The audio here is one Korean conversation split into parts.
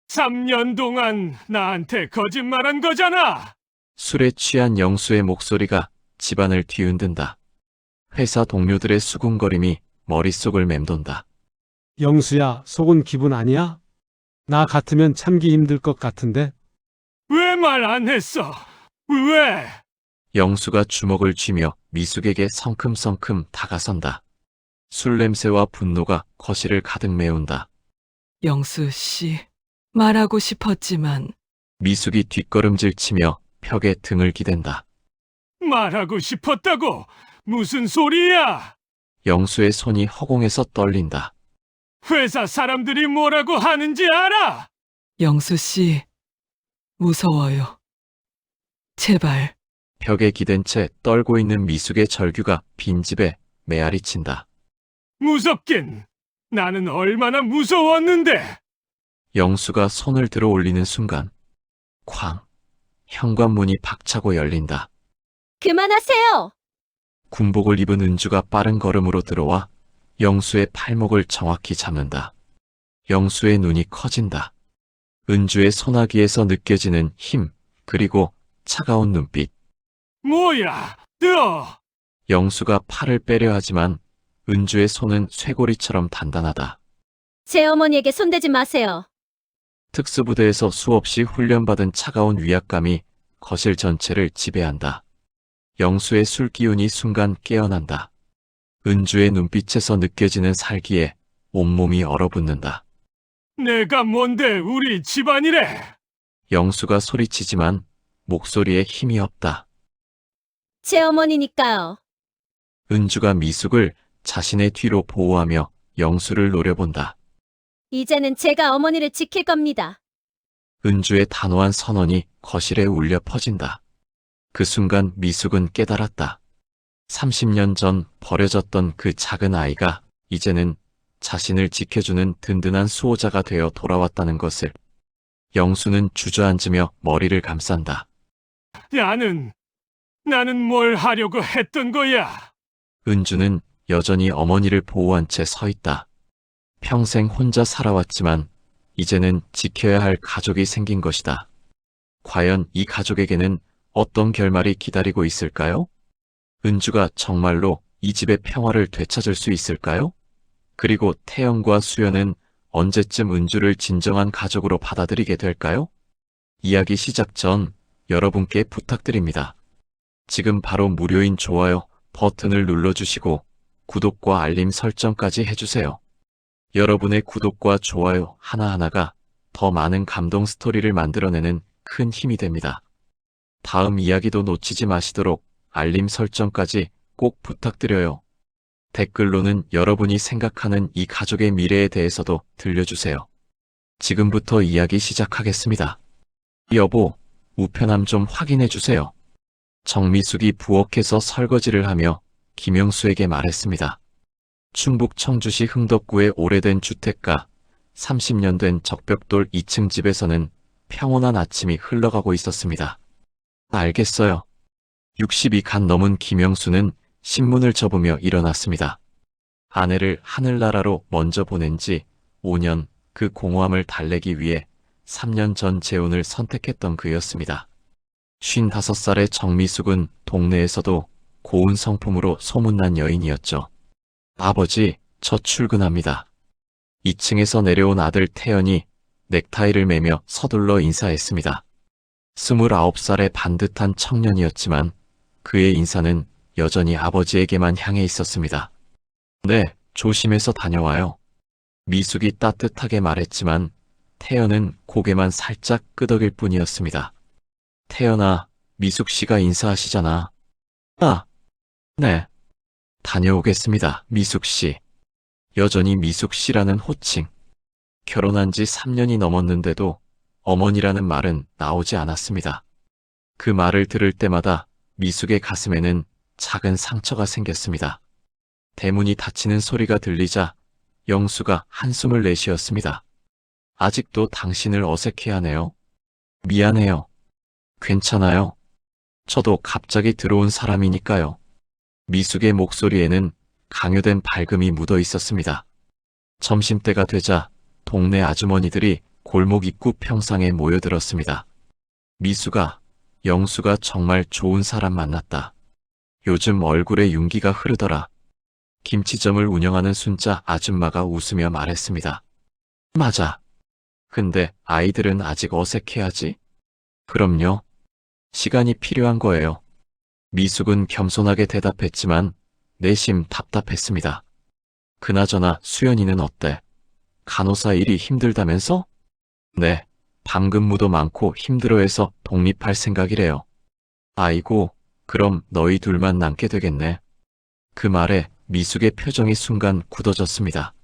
3년 동안 나한테 거짓말한 거잖아! 술에 취한 영수의 목소리가 집안을 뒤흔든다. 회사 동료들의 수군거림이 머릿속을 맴돈다. 영수야, 속은 기분 아니야? 나 같으면 참기 힘들 것 같은데. 왜 말 안 했어? 왜? 영수가 주먹을 쥐며 미숙에게 성큼성큼 다가선다. 술 냄새와 분노가 거실을 가득 메운다. 영수 씨, 말하고 싶었지만 미숙이 뒷걸음질 치며 벽에 등을 기댄다. 말하고 싶었다고! 무슨 소리야! 영수의 손이 허공에서 떨린다. 회사 사람들이 뭐라고 하는지 알아! 영수 씨, 무서워요. 제발. 벽에 기댄 채 떨고 있는 미숙의 절규가 빈집에 메아리친다. 무섭긴! 나는 얼마나 무서웠는데! 영수가 손을 들어 올리는 순간 쾅! 현관문이 박차고 열린다. 그만하세요! 군복을 입은 은주가 빠른 걸음으로 들어와 영수의 팔목을 정확히 잡는다. 영수의 눈이 커진다. 은주의 소나기에서 느껴지는 힘, 그리고 차가운 눈빛. 뭐야, 너! 영수가 팔을 빼려 하지만 은주의 손은 쇠고리처럼 단단하다. 제 어머니에게 손대지 마세요. 특수부대에서 수없이 훈련받은 차가운 위압감이 거실 전체를 지배한다. 영수의 술 기운이 순간 깨어난다. 은주의 눈빛에서 느껴지는 살기에 온몸이 얼어붙는다. 내가 뭔데 우리 집안이래! 영수가 소리치지만 목소리에 힘이 없다. 제 어머니니까요. 은주가 미숙을 자신의 뒤로 보호하며 영수를 노려본다. 이제는 제가 어머니를 지킬 겁니다. 은주의 단호한 선언이 거실에 울려 퍼진다. 그 순간 미숙은 깨달았다. 30년 전 버려졌던 그 작은 아이가 이제는 자신을 지켜주는 든든한 수호자가 되어 돌아왔다는 것을. 영수는 주저앉으며 머리를 감싼다. 나는 뭘 하려고 했던 거야? 은주는 여전히 어머니를 보호한 채 서 있다. 평생 혼자 살아왔지만 이제는 지켜야 할 가족이 생긴 것이다. 과연 이 가족에게는 어떤 결말이 기다리고 있을까요? 은주가 정말로 이 집의 평화를 되찾을 수 있을까요? 그리고 태영과 수연은 언제쯤 은주를 진정한 가족으로 받아들이게 될까요? 이야기 시작 전 여러분께 부탁드립니다. 지금 바로 무료인 좋아요 버튼을 눌러주시고 구독과 알림 설정까지 해주세요. 여러분의 구독과 좋아요 하나하나가 더 많은 감동 스토리를 만들어내는 큰 힘이 됩니다. 다음 이야기도 놓치지 마시도록 알림 설정까지 꼭 부탁드려요. 댓글로는 여러분이 생각하는 이 가족의 미래에 대해서도 들려주세요. 지금부터 이야기 시작하겠습니다. 여보, 우편함 좀 확인해주세요. 정미숙이 부엌에서 설거지를 하며 김영수에게 말했습니다. 충북 청주시 흥덕구의 오래된 주택가 30년 된 적벽돌 2층 집에서는 평온한 아침이 흘러가고 있었습니다. 알겠어요. 60이 간 넘은 김영수는 신문을 접으며 일어났습니다. 아내를 하늘나라로 먼저 보낸 지 5년, 그 공허함을 달래기 위해 3년 전 재혼을 선택했던 그였습니다. 55살의 정미숙은 동네에서도 고운 성품으로 소문난 여인이었죠. 아버지, 저 출근합니다. 2층에서 내려온 아들 태연이 넥타이를 매며 서둘러 인사했습니다. 29살의 반듯한 청년이었지만 그의 인사는 여전히 아버지에게만 향해 있었습니다. 네, 조심해서 다녀와요. 미숙이 따뜻하게 말했지만 태연은 고개만 살짝 끄덕일 뿐이었습니다. 태연아, 미숙 씨가 인사하시잖아. 아, 네. 다녀오겠습니다, 미숙 씨. 여전히 미숙 씨라는 호칭. 결혼한 지 3년이 넘었는데도 어머니라는 말은 나오지 않았습니다. 그 말을 들을 때마다 미숙의 가슴에는 작은 상처가 생겼습니다. 대문이 닫히는 소리가 들리자 영수가 한숨을 내쉬었습니다. 아직도 당신을 어색해하네요. 미안해요. 괜찮아요. 저도 갑자기 들어온 사람이니까요. 미숙의 목소리에는 강요된 밝음이 묻어 있었습니다. 점심때가 되자 동네 아주머니들이 골목 입구 평상에 모여들었습니다. 미수가, 영수가 정말 좋은 사람 만났다. 요즘 얼굴에 윤기가 흐르더라. 김치점을 운영하는 순자 아줌마가 웃으며 말했습니다. 맞아. 근데 아이들은 아직 어색해하지? 그럼요. 시간이 필요한 거예요. 미숙은 겸손하게 대답했지만 내심 답답했습니다. 그나저나 수연이는 어때? 간호사 일이 힘들다면서? 네, 방근무도 많고 힘들어해서 독립할 생각이래요. 아이고, 그럼 너희 둘만 남게 되겠네. 그 말에 미숙의 표정이 순간 굳어졌습니다.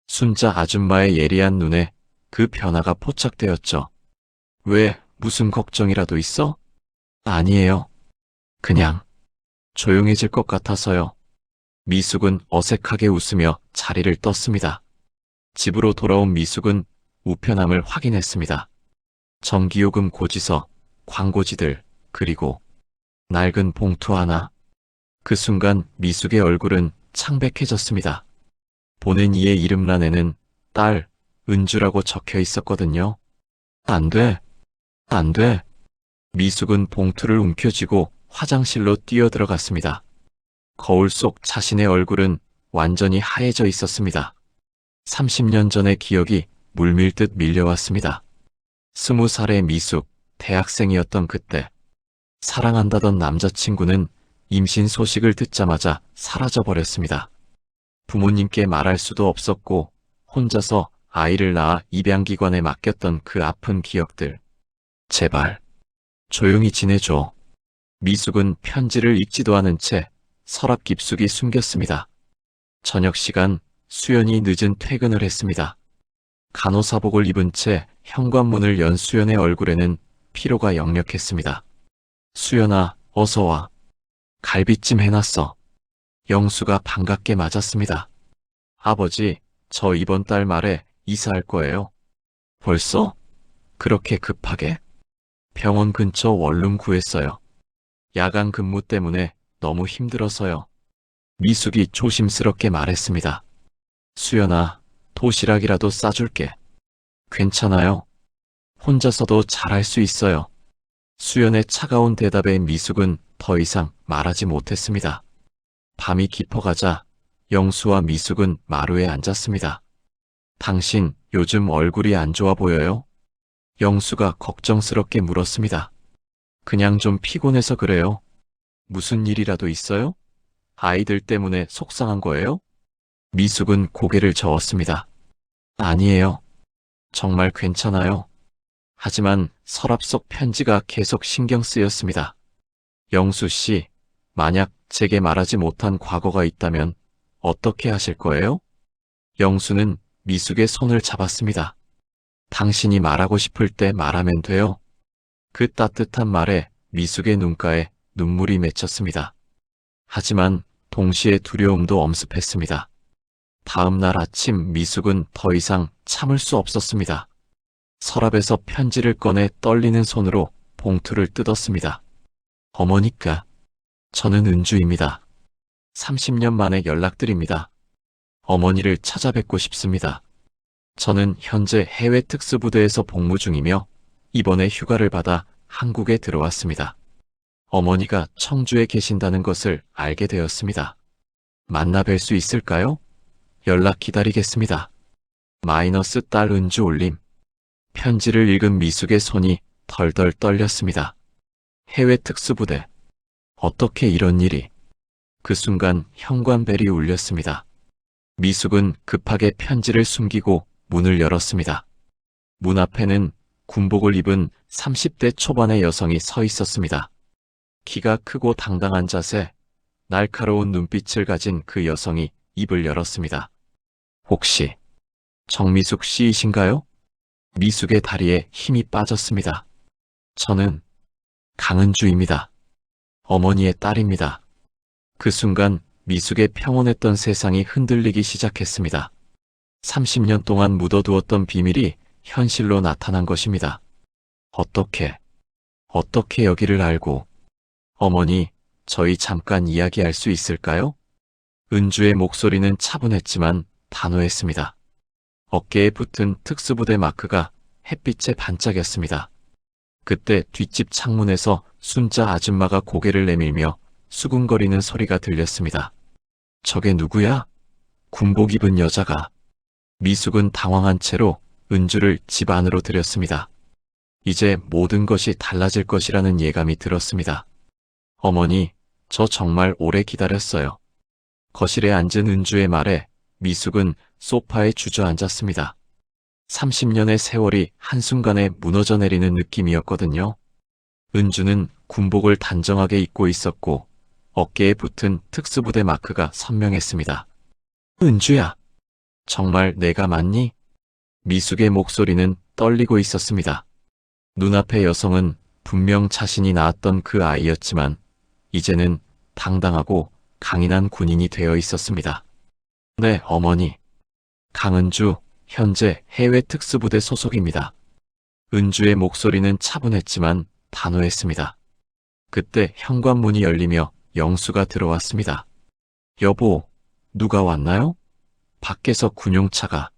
순자 아줌마의 예리한 눈에 그 변화가 포착되었죠. 왜, 무슨 걱정이라도 있어? 아니에요. 그냥 조용해질 것 같아서요. 미숙은 어색하게 웃으며 자리를 떴습니다. 집으로 돌아온 미숙은 우편함을 확인했습니다. 전기요금 고지서, 광고지들, 그리고 낡은 봉투 하나. 그 순간 미숙의 얼굴은 창백해졌습니다. 보낸 이의 이름란에는 딸, 은주라고 적혀 있었거든요. 안 돼. 안 돼. 미숙은 봉투를 움켜쥐고 화장실로 뛰어들어갔습니다. 거울 속 자신의 얼굴은 완전히 하얘져 있었습니다. 30년 전의 기억이 물밀듯 밀려왔습니다. 20살의 미숙, 대학생이었던 그때. 사랑한다던 남자친구는 임신 소식을 듣자마자 사라져버렸습니다. 부모님께 말할 수도 없었고 혼자서 아이를 낳아 입양기관에 맡겼던 그 아픈 기억들. 제발 조용히 지내줘. 미숙은 편지를 읽지도 않은 채 서랍 깊숙이 숨겼습니다. 저녁 시간 수연이 늦은 퇴근을 했습니다. 간호사복을 입은 채 현관문을 연 수연의 얼굴에는 피로가 역력했습니다. 수연아, 어서 와. 갈비찜 해놨어. 영수가 반갑게 맞았습니다. 아버지, 저 이번 달 말에 이사할 거예요. 벌써? 그렇게 급하게? 병원 근처 원룸 구했어요. 야간 근무 때문에 너무 힘들어서요. 미숙이 조심스럽게 말했습니다. 수연아, 도시락이라도 싸줄게. 괜찮아요. 혼자서도 잘할 수 있어요. 수연의 차가운 대답에 미숙은 더 이상 말하지 못했습니다. 밤이 깊어가자 영수와 미숙은 마루에 앉았습니다. 당신 요즘 얼굴이 안 좋아 보여요? 영수가 걱정스럽게 물었습니다. 그냥 좀 피곤해서 그래요. 무슨 일이라도 있어요? 아이들 때문에 속상한 거예요? 미숙은 고개를 저었습니다. 아니에요. 정말 괜찮아요. 하지만 서랍 속 편지가 계속 신경 쓰였습니다. 영수 씨, 만약 제게 말하지 못한 과거가 있다면 어떻게 하실 거예요? 영수는 미숙의 손을 잡았습니다. 당신이 말하고 싶을 때 말하면 돼요. 그 따뜻한 말에 미숙의 눈가에 눈물이 맺혔습니다. 하지만 동시에 두려움도 엄습했습니다. 다음 날 아침 미숙은 더 이상 참을 수 없었습니다. 서랍에서 편지를 꺼내 떨리는 손으로 봉투를 뜯었습니다. 어머니까. 저는 은주입니다. 30년 만에 연락드립니다. 어머니를 찾아뵙고 싶습니다. 저는 현재 해외 특수부대에서 복무 중이며 이번에 휴가를 받아 한국에 들어왔습니다. 어머니가 청주에 계신다는 것을 알게 되었습니다. 만나 뵐 수 있을까요? 연락 기다리겠습니다. 마이너스 딸 은주 올림. 편지를 읽은 미숙의 손이 덜덜 떨렸습니다. 해외 특수부대. 어떻게 이런 일이? 그 순간 현관벨이 울렸습니다. 미숙은 급하게 편지를 숨기고 문을 열었습니다. 문 앞에는 군복을 입은 30대 초반의 여성이 서 있었습니다. 키가 크고 당당한 자세, 날카로운 눈빛을 가진 그 여성이 입을 열었습니다. 혹시 정미숙 씨이신가요? 미숙의 다리에 힘이 빠졌습니다. 저는 강은주입니다. 어머니의 딸입니다. 그 순간 미숙의 평온했던 세상이 흔들리기 시작했습니다. 30년 동안 묻어두었던 비밀이 현실로 나타난 것입니다. 어떻게 여기를 알고? 어머니, 저희 잠깐 이야기할 수 있을까요? 은주의 목소리는 차분했지만 단호했습니다. 어깨에 붙은 특수부대 마크가 햇빛에 반짝였습니다. 그때 뒷집 창문에서 순자 아줌마가 고개를 내밀며 수군거리는 소리가 들렸습니다. 저게 누구야? 군복 입은 여자가. 미숙은 당황한 채로 은주를 집 안으로 들였습니다. 이제 모든 것이 달라질 것이라는 예감이 들었습니다. 어머니, 저 정말 오래 기다렸어요. 거실에 앉은 은주의 말에 미숙은 소파에 주저앉았습니다. 30년의 세월이 한순간에 무너져 내리는 느낌이었거든요. 은주는 군복을 단정하게 입고 있었고 어깨에 붙은 특수부대 마크가 선명했습니다. 은주야, 정말 내가 맞니? 미숙의 목소리는 떨리고 있었습니다. 눈앞의 여성은 분명 자신이 낳았던 그 아이였지만 이제는 당당하고 강인한 군인이 되어 있었습니다. 네, 어머니. 강은주, 현재 해외 특수부대 소속입니다. 은주의 목소리는 차분했지만 단호했습니다. 그때 현관문이 열리며 영수가 들어왔습니다. 여보, 누가 왔나요? 밖에서 군용차가.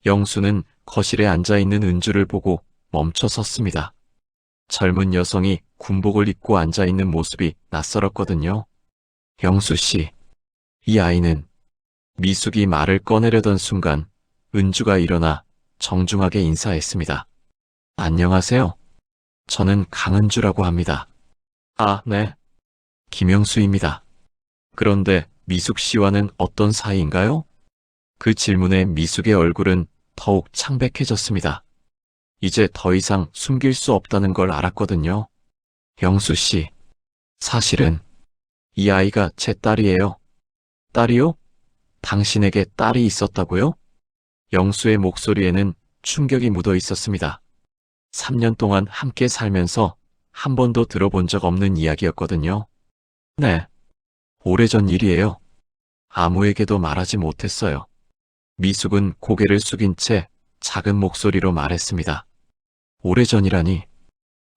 영수는 거실에 앉아있는 은주를 보고 멈춰 섰습니다. 젊은 여성이 군복을 입고 앉아있는 모습이 낯설었거든요. 영수 씨, 이 아이는. 미숙이 말을 꺼내려던 순간 은주가 일어나 정중하게 인사했습니다. 안녕하세요. 저는 강은주라고 합니다. 아, 네. 김영수입니다. 그런데 미숙 씨와는 어떤 사이인가요? 그 질문에 미숙의 얼굴은 더욱 창백해졌습니다. 이제 더 이상 숨길 수 없다는 걸 알았거든요. 영수 씨, 사실은 이 아이가 제 딸이에요. 딸이요? 당신에게 딸이 있었다고요? 영수의 목소리에는 충격이 묻어 있었습니다. 3년 동안 함께 살면서 한 번도 들어본 적 없는 이야기였거든요. 네, 오래전 일이에요. 아무에게도 말하지 못했어요. 미숙은 고개를 숙인 채 작은 목소리로 말했습니다. 오래전이라니.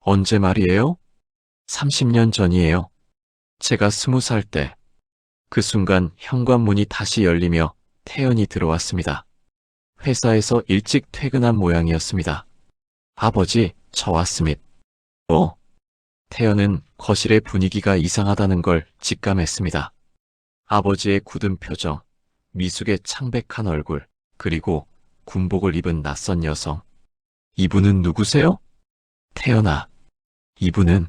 언제 말이에요? 30년 전이에요. 제가 20살 때. 그 순간 현관문이 다시 열리며 태연이 들어왔습니다. 회사에서 일찍 퇴근한 모양이었습니다. 아버지, 저 왔습니다. 태연은 거실의 분위기가 이상하다는 걸 직감했습니다. 아버지의 굳은 표정, 미숙의 창백한 얼굴, 그리고 군복을 입은 낯선 여성. 이분은 누구세요? 태연아, 이분은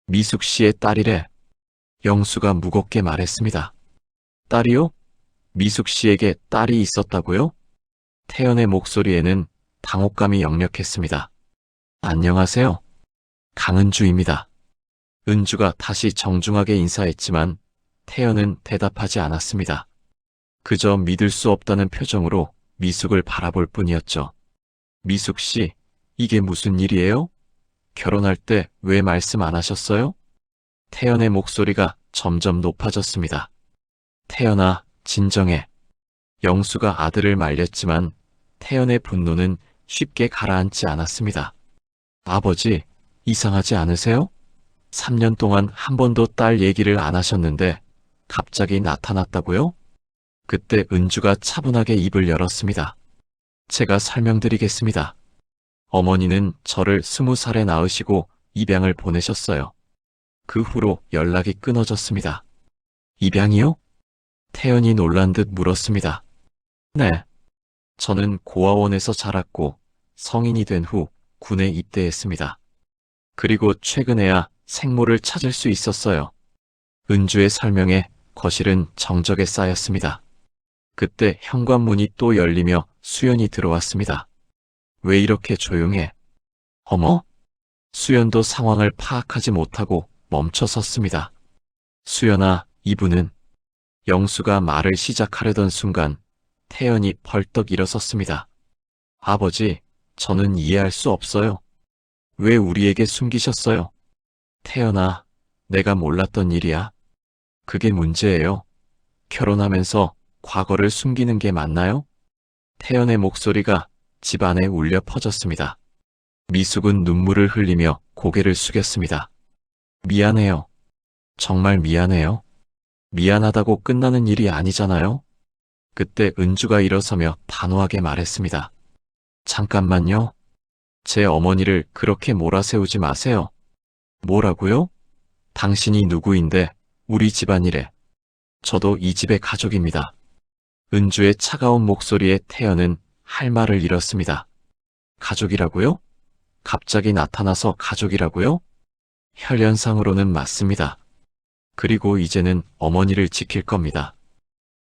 미숙 씨의 딸이래. 영수가 무겁게 말했습니다. 딸이요? 미숙 씨에게 딸이 있었다고요? 태연의 목소리에는 당혹감이 역력했습니다. 안녕하세요. 강은주입니다. 은주가 다시 정중하게 인사했지만 태연은 대답하지 않았습니다. 그저 믿을 수 없다는 표정으로 미숙을 바라볼 뿐이었죠. 미숙 씨, 이게 무슨 일이에요? 결혼할 때 왜 말씀 안 하셨어요? 태연의 목소리가 점점 높아졌습니다. 태연아, 진정해. 영수가 아들을 말렸지만 태연의 분노는 쉽게 가라앉지 않았습니다. 아버지, 이상하지 않으세요? 3년 동안 한 번도 딸 얘기를 안 하셨는데 갑자기 나타났다고요? 그때 은주가 차분하게 입을 열었습니다. 제가 설명드리겠습니다. 어머니는 저를 20살에 낳으시고 입양을 보내셨어요. 그 후로 연락이 끊어졌습니다. 입양이요? 태연이 놀란 듯 물었습니다. 네. 저는 고아원에서 자랐고 성인이 된 후 군에 입대했습니다. 그리고 최근에야 생모를 찾을 수 있었어요. 은주의 설명에 거실은 정적에 쌓였습니다. 그때 현관문이 또 열리며 수연이 들어왔습니다. 왜 이렇게 조용해? 어머? 수연도 상황을 파악하지 못하고 멈춰 섰습니다. 수연아, 이분은. 영수가 말을 시작하려던 순간 태연이 벌떡 일어섰습니다. 아버지, 저는 이해할 수 없어요. 왜 우리에게 숨기셨어요? 태연아, 내가 몰랐던 일이야. 그게 문제예요. 결혼하면서 과거를 숨기는 게 맞나요? 태연의 목소리가 집안에 울려 퍼졌습니다. 미숙은 눈물을 흘리며 고개를 숙였습니다. 미안해요. 정말 미안해요. 미안하다고 끝나는 일이 아니잖아요. 그때 은주가 일어서며 단호하게 말했습니다. 잠깐만요. 제 어머니를 그렇게 몰아세우지 마세요. 뭐라고요? 당신이 누구인데 우리 집안이래. 저도 이 집의 가족입니다. 은주의 차가운 목소리에 태연은 할 말을 잃었습니다. 가족이라고요? 갑자기 나타나서 가족이라고요? 혈연상으로는 맞습니다. 그리고 이제는 어머니를 지킬 겁니다.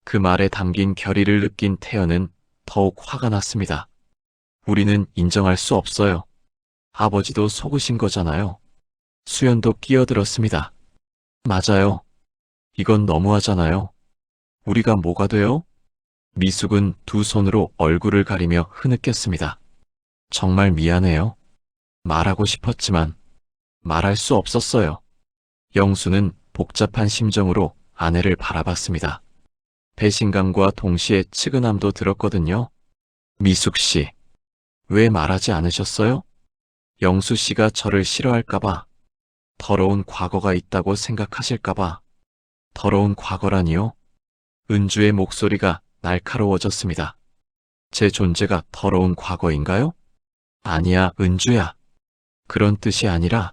그 말에 담긴 결의를 느낀 태연은 더욱 화가 났습니다. 우리는 인정할 수 없어요. 아버지도 속으신 거잖아요. 수연도 끼어들었습니다. 맞아요. 이건 너무하잖아요. 우리가 뭐가 돼요? 미숙은 두 손으로 얼굴을 가리며 흐느꼈습니다. 정말 미안해요. 말하고 싶었지만 말할 수 없었어요. 영수는 복잡한 심정으로 아내를 바라봤습니다. 배신감과 동시에 측은함도 들었거든요. 미숙 씨, 왜 말하지 않으셨어요? 영수 씨가 저를 싫어할까봐, 더러운 과거가 있다고 생각하실까봐. 더러운 과거라니요? 은주의 목소리가 날카로워졌습니다. 제 존재가 더러운 과거인가요? 아니야, 은주야. 그런 뜻이 아니라,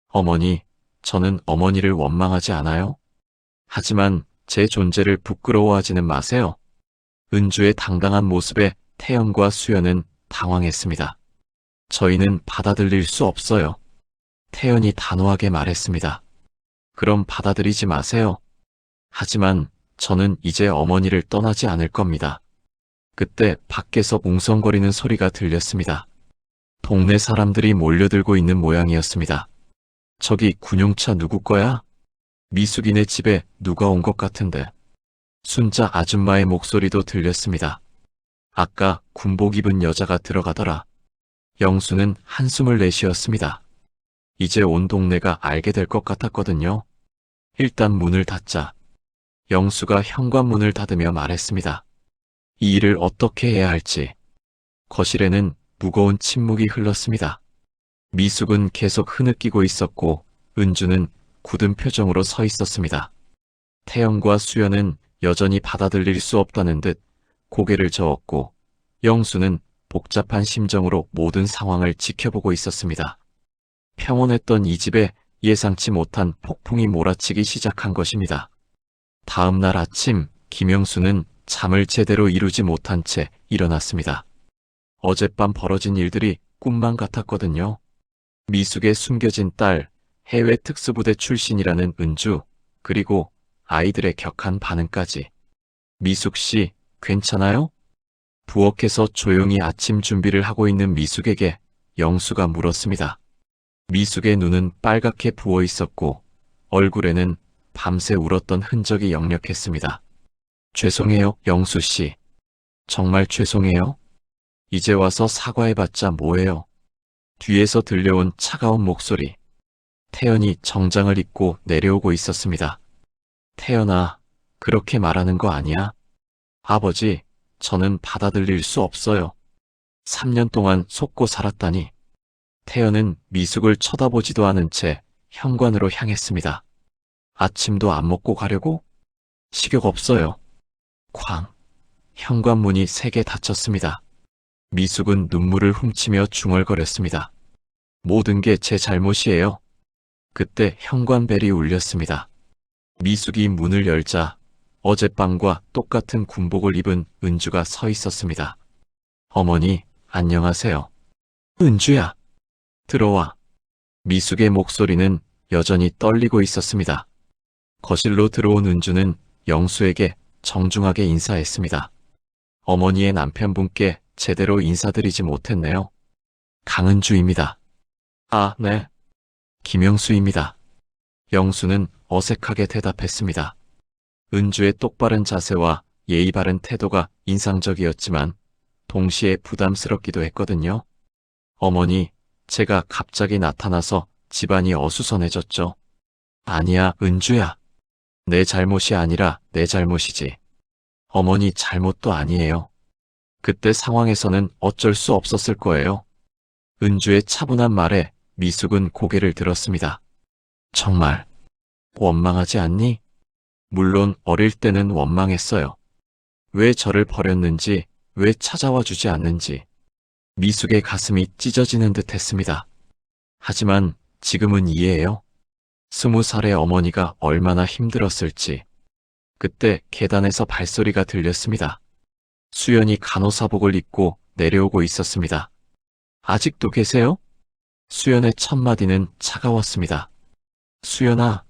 어머니, 저는 어머니를 원망하지 않아요. 하지만 제 존재를 부끄러워하지는 마세요. 은주의 당당한 모습에 태연과 수연은 당황했습니다. 저희는 받아들일 수 없어요. 태연이 단호하게 말했습니다. 그럼 받아들이지 마세요. 하지만 저는 이제 어머니를 떠나지 않을 겁니다. 그때 밖에서 웅성거리는 소리가 들렸습니다. 동네 사람들이 몰려들고 있는 모양이었습니다. 저기 군용차 누구 거야? 미숙이네 집에 누가 온 것 같은데. 순자 아줌마의 목소리도 들렸습니다. 아까 군복 입은 여자가 들어가더라. 영수는 한숨을 내쉬었습니다. 이제 온 동네가 알게 될 것 같았거든요. 일단 문을 닫자. 영수가 현관문을 닫으며 말했습니다. 이 일을 어떻게 해야 할지. 거실에는 무거운 침묵이 흘렀습니다. 미숙은 계속 흐느끼고 있었고 은주는 굳은 표정으로 서 있었습니다. 태연과 수연은 여전히 받아들일 수 없다는 듯 고개를 저었고 영수는 복잡한 심정으로 모든 상황을 지켜보고 있었습니다. 평온했던 이 집에 예상치 못한 폭풍이 몰아치기 시작한 것입니다. 다음 날 아침 김영수는 잠을 제대로 이루지 못한 채 일어났습니다. 어젯밤 벌어진 일들이 꿈만 같았거든요. 미숙의 숨겨진 딸, 해외 특수부대 출신이라는 은주, 그리고 아이들의 격한 반응까지. 미숙 씨, 괜찮아요? 부엌에서 조용히 아침 준비를 하고 있는 미숙에게 영수가 물었습니다. 미숙의 눈은 빨갛게 부어 있었고 얼굴에는 밤새 울었던 흔적이 역력했습니다. 죄송해요, 영수 씨. 정말 죄송해요. 이제 와서 사과해봤자 뭐예요. 뒤에서 들려온 차가운 목소리. 태연이 정장을 입고 내려오고 있었습니다. 태연아, 그렇게 말하는 거 아니야? 아버지, 저는 받아들일 수 없어요. 3년 동안 속고 살았다니. 태연은 미숙을 쳐다보지도 않은 채 현관으로 향했습니다. 아침도 안 먹고 가려고? 식욕 없어요. 쾅. 현관문이 세게 닫혔습니다. 미숙은 눈물을 훔치며 중얼거렸습니다. 모든 게 제 잘못이에요. 그때 현관벨이 울렸습니다. 미숙이 문을 열자 어젯밤과 똑같은 군복을 입은 은주가 서 있었습니다. 어머니, 안녕하세요. 은주야. 들어와. 미숙의 목소리는 여전히 떨리고 있었습니다. 거실로 들어온 은주는 영수에게 정중하게 인사했습니다. 어머니의 남편분께 제대로 인사드리지 못했네요. 강은주입니다. 아, 네. 김영수입니다. 영수는 어색하게 대답했습니다. 은주의 똑바른 자세와 예의 바른 태도가 인상적이었지만 동시에 부담스럽기도 했거든요. 어머니, 제가 갑자기 나타나서 집안이 어수선해졌죠. 아니야, 은주야. 내 잘못이 아니라 내 잘못이지. 어머니 잘못도 아니에요. 그때 상황에서는 어쩔 수 없었을 거예요. 은주의 차분한 말에 미숙은 고개를 들었습니다. 정말 원망하지 않니? 물론 어릴 때는 원망했어요. 왜 저를 버렸는지, 왜 찾아와 주지 않는지. 미숙의 가슴이 찢어지는 듯 했습니다. 하지만 지금은 이해해요. 20살의 어머니가 얼마나 힘들었을지. 그때 계단에서 발소리가 들렸습니다. 수연이 간호사복을 입고 내려오고 있었습니다. 아직도 계세요? 수연의 첫 마디는 차가웠습니다. 수연아.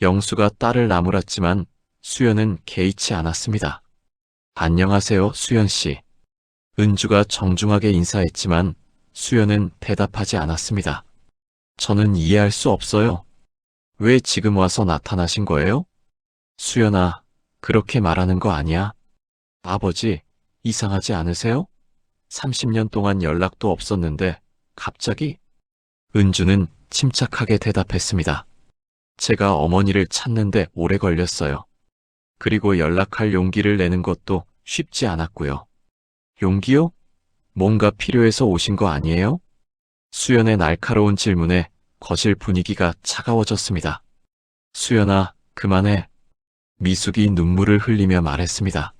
영수가 딸을 나무랐지만 수연은 개의치 않았습니다. 안녕하세요, 수연씨. 은주가 정중하게 인사했지만 수연은 대답하지 않았습니다. 저는 이해할 수 없어요. 왜 지금 와서 나타나신 거예요? 수연아, 그렇게 말하는 거 아니야. 아버지, 이상하지 않으세요? 30년 동안 연락도 없었는데 갑자기? 은주는 침착하게 대답했습니다. 제가 어머니를 찾는데 오래 걸렸어요. 그리고 연락할 용기를 내는 것도 쉽지 않았고요. 용기요? 뭔가 필요해서 오신 거 아니에요? 수연의 날카로운 질문에 거실 분위기가 차가워졌습니다. 수연아, 그만해. 미숙이 눈물을 흘리며 말했습니다.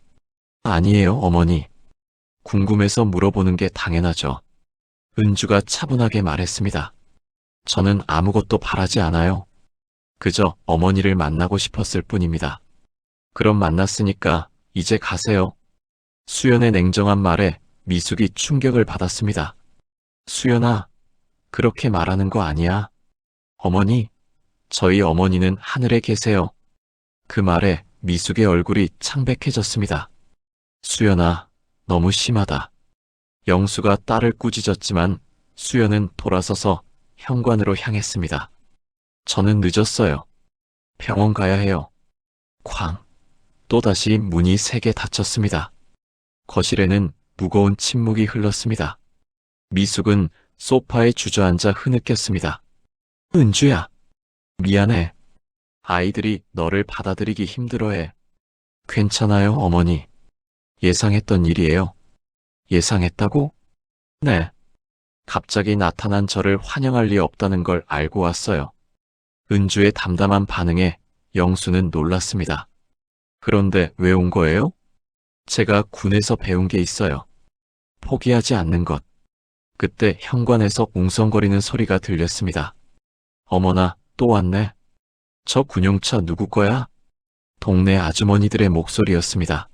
아니에요, 어머니. 궁금해서 물어보는 게 당연하죠. 은주가 차분하게 말했습니다. 저는 아무것도 바라지 않아요. 그저 어머니를 만나고 싶었을 뿐입니다. 그럼 만났으니까 이제 가세요. 수연의 냉정한 말에 미숙이 충격을 받았습니다. 수연아, 그렇게 말하는 거 아니야. 어머니, 저희 어머니는 하늘에 계세요. 그 말에 미숙의 얼굴이 창백해졌습니다. 수연아, 너무 심하다. 영수가 딸을 꾸짖었지만 수연은 돌아서서 현관으로 향했습니다. 저는 늦었어요. 병원 가야 해요. 쾅. 또다시 문이 3개 닫혔습니다. 거실에는 무거운 침묵이 흘렀습니다. 미숙은 소파에 주저앉아 흐느꼈습니다. 은주야. 미안해. 아이들이 너를 받아들이기 힘들어해. 괜찮아요, 어머니. 예상했던 일이에요. 예상했다고? 네. 갑자기 나타난 저를 환영할 리 없다는 걸 알고 왔어요. 은주의 담담한 반응에 영수는 놀랐습니다. 그런데 왜 온 거예요? 제가 군에서 배운 게 있어요. 포기하지 않는 것. 그때 현관에서 웅성거리는 소리가 들렸습니다. 어머나, 또 왔네. 저 군용차 누구 거야? 동네 아주머니들의 목소리였습니다.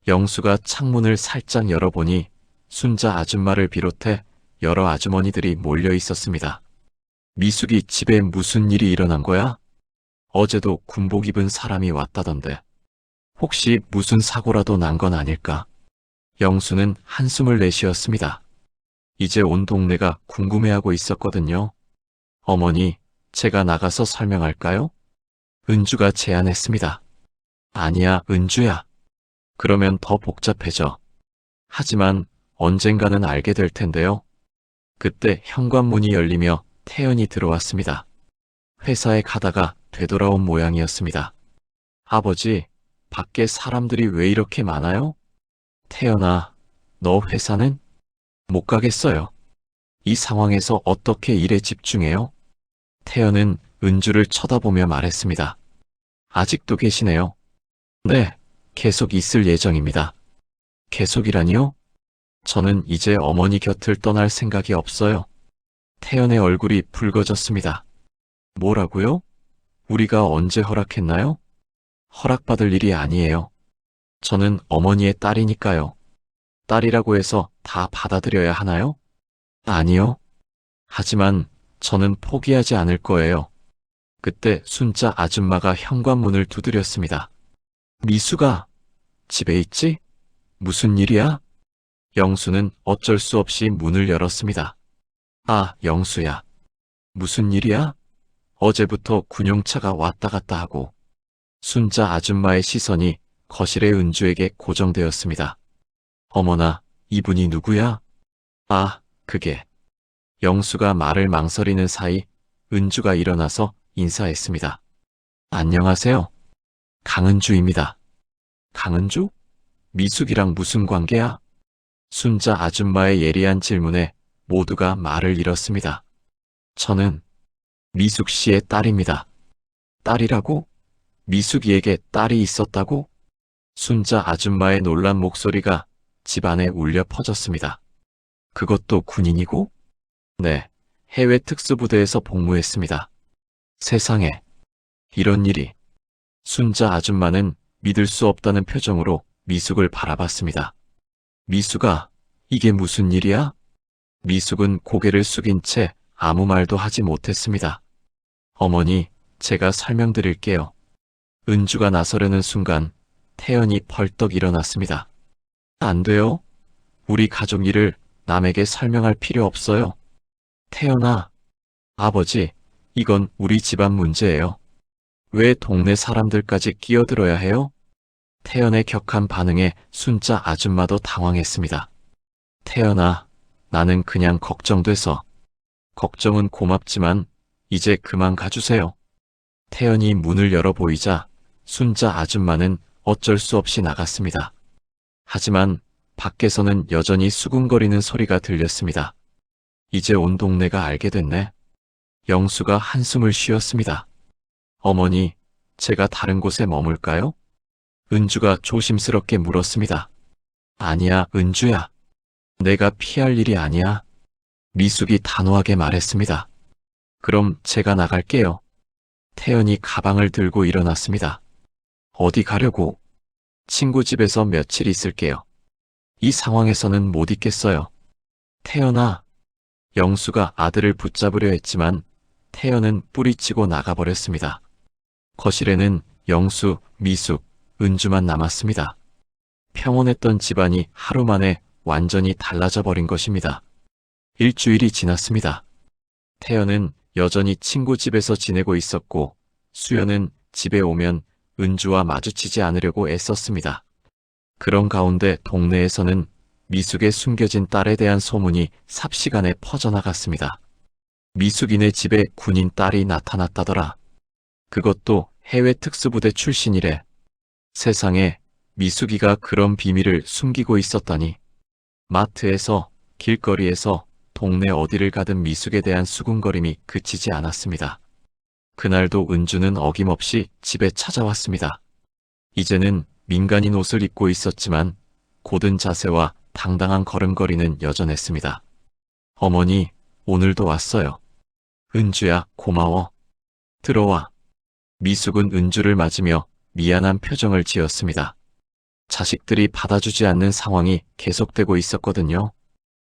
영수가 창문을 살짝 열어보니 순자 아줌마를 비롯해 여러 아주머니들이 몰려 있었습니다. 미숙이 집에 무슨 일이 일어난 거야? 어제도 군복 입은 사람이 왔다던데. 혹시 무슨 사고라도 난 건 아닐까? 영수는 한숨을 내쉬었습니다. 이제 온 동네가 궁금해하고 있었거든요. 어머니, 제가 나가서 설명할까요? 은주가 제안했습니다. 아니야, 은주야. 그러면 더 복잡해져. 하지만 언젠가는 알게 될 텐데요. 그때 현관문이 열리며 태연이 들어왔습니다. 회사에 가다가 되돌아온 모양이었습니다. 아버지, 밖에 사람들이 왜 이렇게 많아요? 태연아, 너 회사는? 못 가겠어요. 이 상황에서 어떻게 일에 집중해요? 태연은 은주를 쳐다보며 말했습니다. 아직도 계시네요. 네, 계속 있을 예정입니다. 계속이라니요? 저는 이제 어머니 곁을 떠날 생각이 없어요. 태연의 얼굴이 붉어졌습니다. 뭐라고요? 우리가 언제 허락했나요? 허락받을 일이 아니에요. 저는 어머니의 딸이니까요. 딸이라고 해서 다 받아들여야 하나요? 아니요. 하지만 저는 포기하지 않을 거예요. 그때 순자 아줌마가 현관문을 두드렸습니다. 미수가 집에 있지? 무슨 일이야? 영수는 어쩔 수 없이 문을 열었습니다. 아, 영수야. 무슨 일이야? 어제부터 군용차가 왔다 갔다 하고. 순자 아줌마의 시선이 거실의 은주에게 고정되었습니다. 어머나, 이분이 누구야? 아, 그게. 영수가 말을 망설이는 사이 은주가 일어나서 인사했습니다. 안녕하세요. 강은주입니다. 강은주? 미숙이랑 무슨 관계야? 순자 아줌마의 예리한 질문에 모두가 말을 잃었습니다. 저는 미숙 씨의 딸입니다. 딸이라고? 미숙이에게 딸이 있었다고? 순자 아줌마의 놀란 목소리가 집안에 울려 퍼졌습니다. 그것도 군인이고? 네, 해외 특수부대에서 복무했습니다. 세상에, 이런 일이. 순자 아줌마는 믿을 수 없다는 표정으로 미숙을 바라봤습니다. 미숙아, 이게 무슨 일이야? 미숙은 고개를 숙인 채 아무 말도 하지 못했습니다. 어머니, 제가 설명드릴게요. 은주가 나서려는 순간 태연이 벌떡 일어났습니다. 안 돼요. 우리 가족 일을 남에게 설명할 필요 없어요. 태연아, 아버지, 이건 우리 집안 문제예요. 왜 동네 사람들까지 끼어들어야 해요? 태연의 격한 반응에 순자 아줌마도 당황했습니다. 태연아, 나는 그냥 걱정돼서. 걱정은 고맙지만 이제 그만 가주세요. 태연이 문을 열어 보이자 순자 아줌마는 어쩔 수 없이 나갔습니다. 하지만 밖에서는 여전히 수군거리는 소리가 들렸습니다. 이제 온 동네가 알게 됐네. 영수가 한숨을 쉬었습니다. 어머니, 제가 다른 곳에 머물까요? 은주가 조심스럽게 물었습니다. 아니야, 은주야. 내가 피할 일이 아니야. 미숙이 단호하게 말했습니다. 그럼 제가 나갈게요. 태연이 가방을 들고 일어났습니다. 어디 가려고? 친구 집에서 며칠 있을게요. 이 상황에서는 못 있겠어요. 태연아. 영수가 아들을 붙잡으려 했지만 태연은 뿌리치고 나가버렸습니다. 거실에는 영수, 미숙, 은주만 남았습니다. 평온했던 집안이 하루 만에 완전히 달라져 버린 것입니다. 일주일이 지났습니다. 태연은 여전히 친구 집에서 지내고 있었고 수연은 집에 오면 은주와 마주치지 않으려고 애썼습니다. 그런 가운데 동네에서는 미숙의 숨겨진 딸에 대한 소문이 삽시간에 퍼져나갔습니다. 미숙이네 집에 군인 딸이 나타났다더라. 그것도 해외 특수부대 출신이래. 세상에, 미숙이가 그런 비밀을 숨기고 있었다니. 마트에서, 길거리에서, 동네 어디를 가든 미숙에 대한 수군거림이 그치지 않았습니다. 그날도 은주는 어김없이 집에 찾아왔습니다. 이제는 민간인 옷을 입고 있었지만 고든 자세와 당당한 걸음걸이는 여전했습니다. 어머니, 오늘도 왔어요. 은주야, 고마워. 들어와. 미숙은 은주를 맞으며 미안한 표정을 지었습니다. 자식들이 받아주지 않는 상황이 계속되고 있었거든요.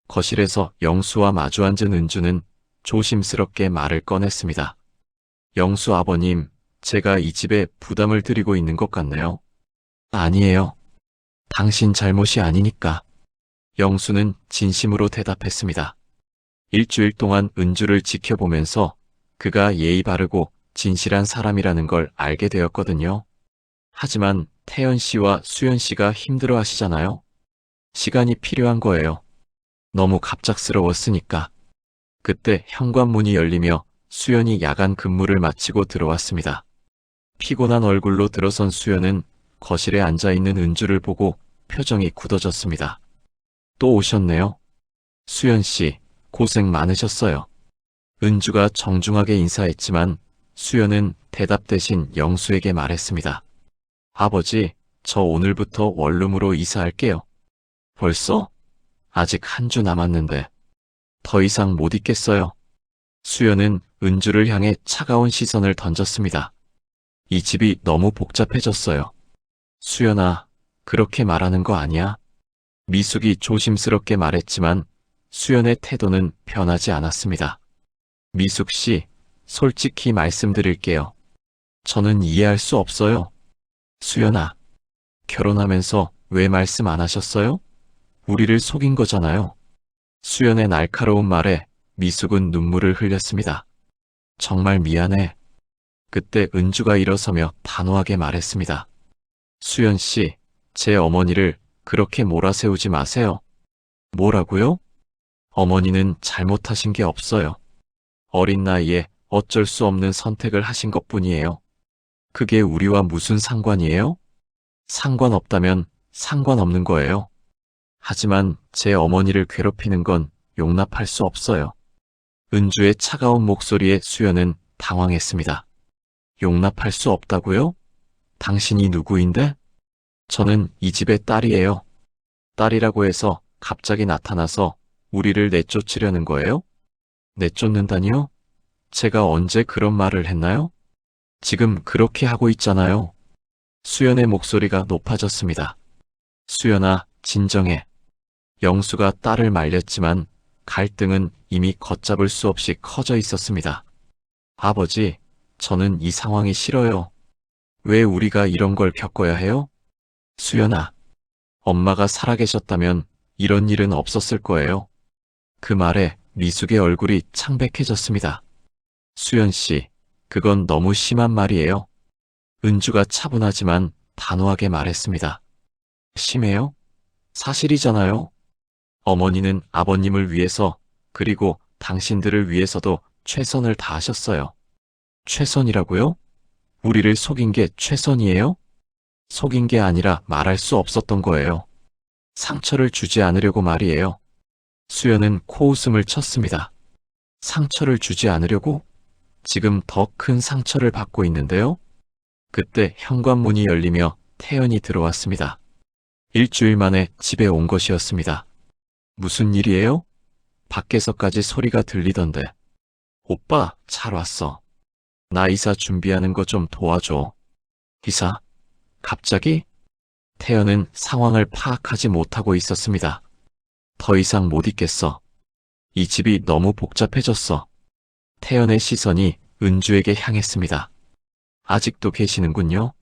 거실에서 영수와 마주 앉은 은주는 조심스럽게 말을 꺼냈습니다. 영수 아버님, 제가 이 집에 부담을 드리고 있는 것 같네요. 아니에요. 당신 잘못이 아니니까. 영수는 진심으로 대답했습니다. 일주일 동안 은주를 지켜보면서 그가 예의 바르고 진실한 사람이라는 걸 알게 되었거든요. 하지만 태연 씨와 수연 씨가 힘들어 하시잖아요. 시간이 필요한 거예요. 너무 갑작스러웠으니까. 그때 현관문이 열리며 수연이 야간 근무를 마치고 들어왔습니다. 피곤한 얼굴로 들어선 수연은 거실에 앉아있는 은주를 보고 표정이 굳어졌습니다. 또 오셨네요. 수연 씨, 고생 많으셨어요. 은주가 정중하게 인사했지만 수연은 대답 대신 영수에게 말했습니다. 아버지, 저 오늘부터 원룸으로 이사할게요. 벌써? 아직 한 주 남았는데. 더 이상 못 있겠어요. 수연은 은주를 향해 차가운 시선을 던졌습니다. 이 집이 너무 복잡해졌어요. 수연아, 그렇게 말하는 거 아니야? 미숙이 조심스럽게 말했지만 수연의 태도는 변하지 않았습니다. 미숙 씨, 솔직히 말씀드릴게요. 저는 이해할 수 없어요. 수연아, 결혼하면서 왜 말씀 안 하셨어요? 우리를 속인 거잖아요. 수연의 날카로운 말에 미숙은 눈물을 흘렸습니다. 정말 미안해. 그때 은주가 일어서며 단호하게 말했습니다. 수연 씨, 제 어머니를 그렇게 몰아세우지 마세요. 뭐라고요? 어머니는 잘못하신 게 없어요. 어린 나이에 어쩔 수 없는 선택을 하신 것뿐이에요. 그게 우리와 무슨 상관이에요? 상관없다면 상관없는 거예요. 하지만 제 어머니를 괴롭히는 건 용납할 수 없어요. 은주의 차가운 목소리에 수연은 당황했습니다. 용납할 수 없다고요? 당신이 누구인데? 저는 이 집의 딸이에요. 딸이라고 해서 갑자기 나타나서 우리를 내쫓으려는 거예요? 내쫓는다니요? 제가 언제 그런 말을 했나요? 지금 그렇게 하고 있잖아요. 수연의 목소리가 높아졌습니다. 수연아, 진정해. 영수가 딸을 말렸지만 갈등은 이미 걷잡을 수 없이 커져 있었습니다. 아버지, 저는 이 상황이 싫어요. 왜 우리가 이런 걸 겪어야 해요? 수연아, 엄마가 살아계셨다면 이런 일은 없었을 거예요. 그 말에 미숙의 얼굴이 창백해졌습니다. 수연 씨, 그건 너무 심한 말이에요. 은주가 차분하지만 단호하게 말했습니다. 심해요? 사실이잖아요. 어머니는 아버님을 위해서 그리고 당신들을 위해서도 최선을 다하셨어요. 최선이라고요? 우리를 속인 게 최선이에요? 속인 게 아니라 말할 수 없었던 거예요. 상처를 주지 않으려고 말이에요. 수연은 코웃음을 쳤습니다. 상처를 주지 않으려고? 지금 더 큰 상처를 받고 있는데요? 그때 현관문이 열리며 태연이 들어왔습니다. 일주일 만에 집에 온 것이었습니다. 무슨 일이에요? 밖에서까지 소리가 들리던데. 오빠, 잘 왔어. 나 이사 준비하는 거 좀 도와줘. 이사? 갑자기? 태연은 상황을 파악하지 못하고 있었습니다. 더 이상 못 있겠어. 이 집이 너무 복잡해졌어. 태연의 시선이 은주에게 향했습니다. 아직도 계시는군요.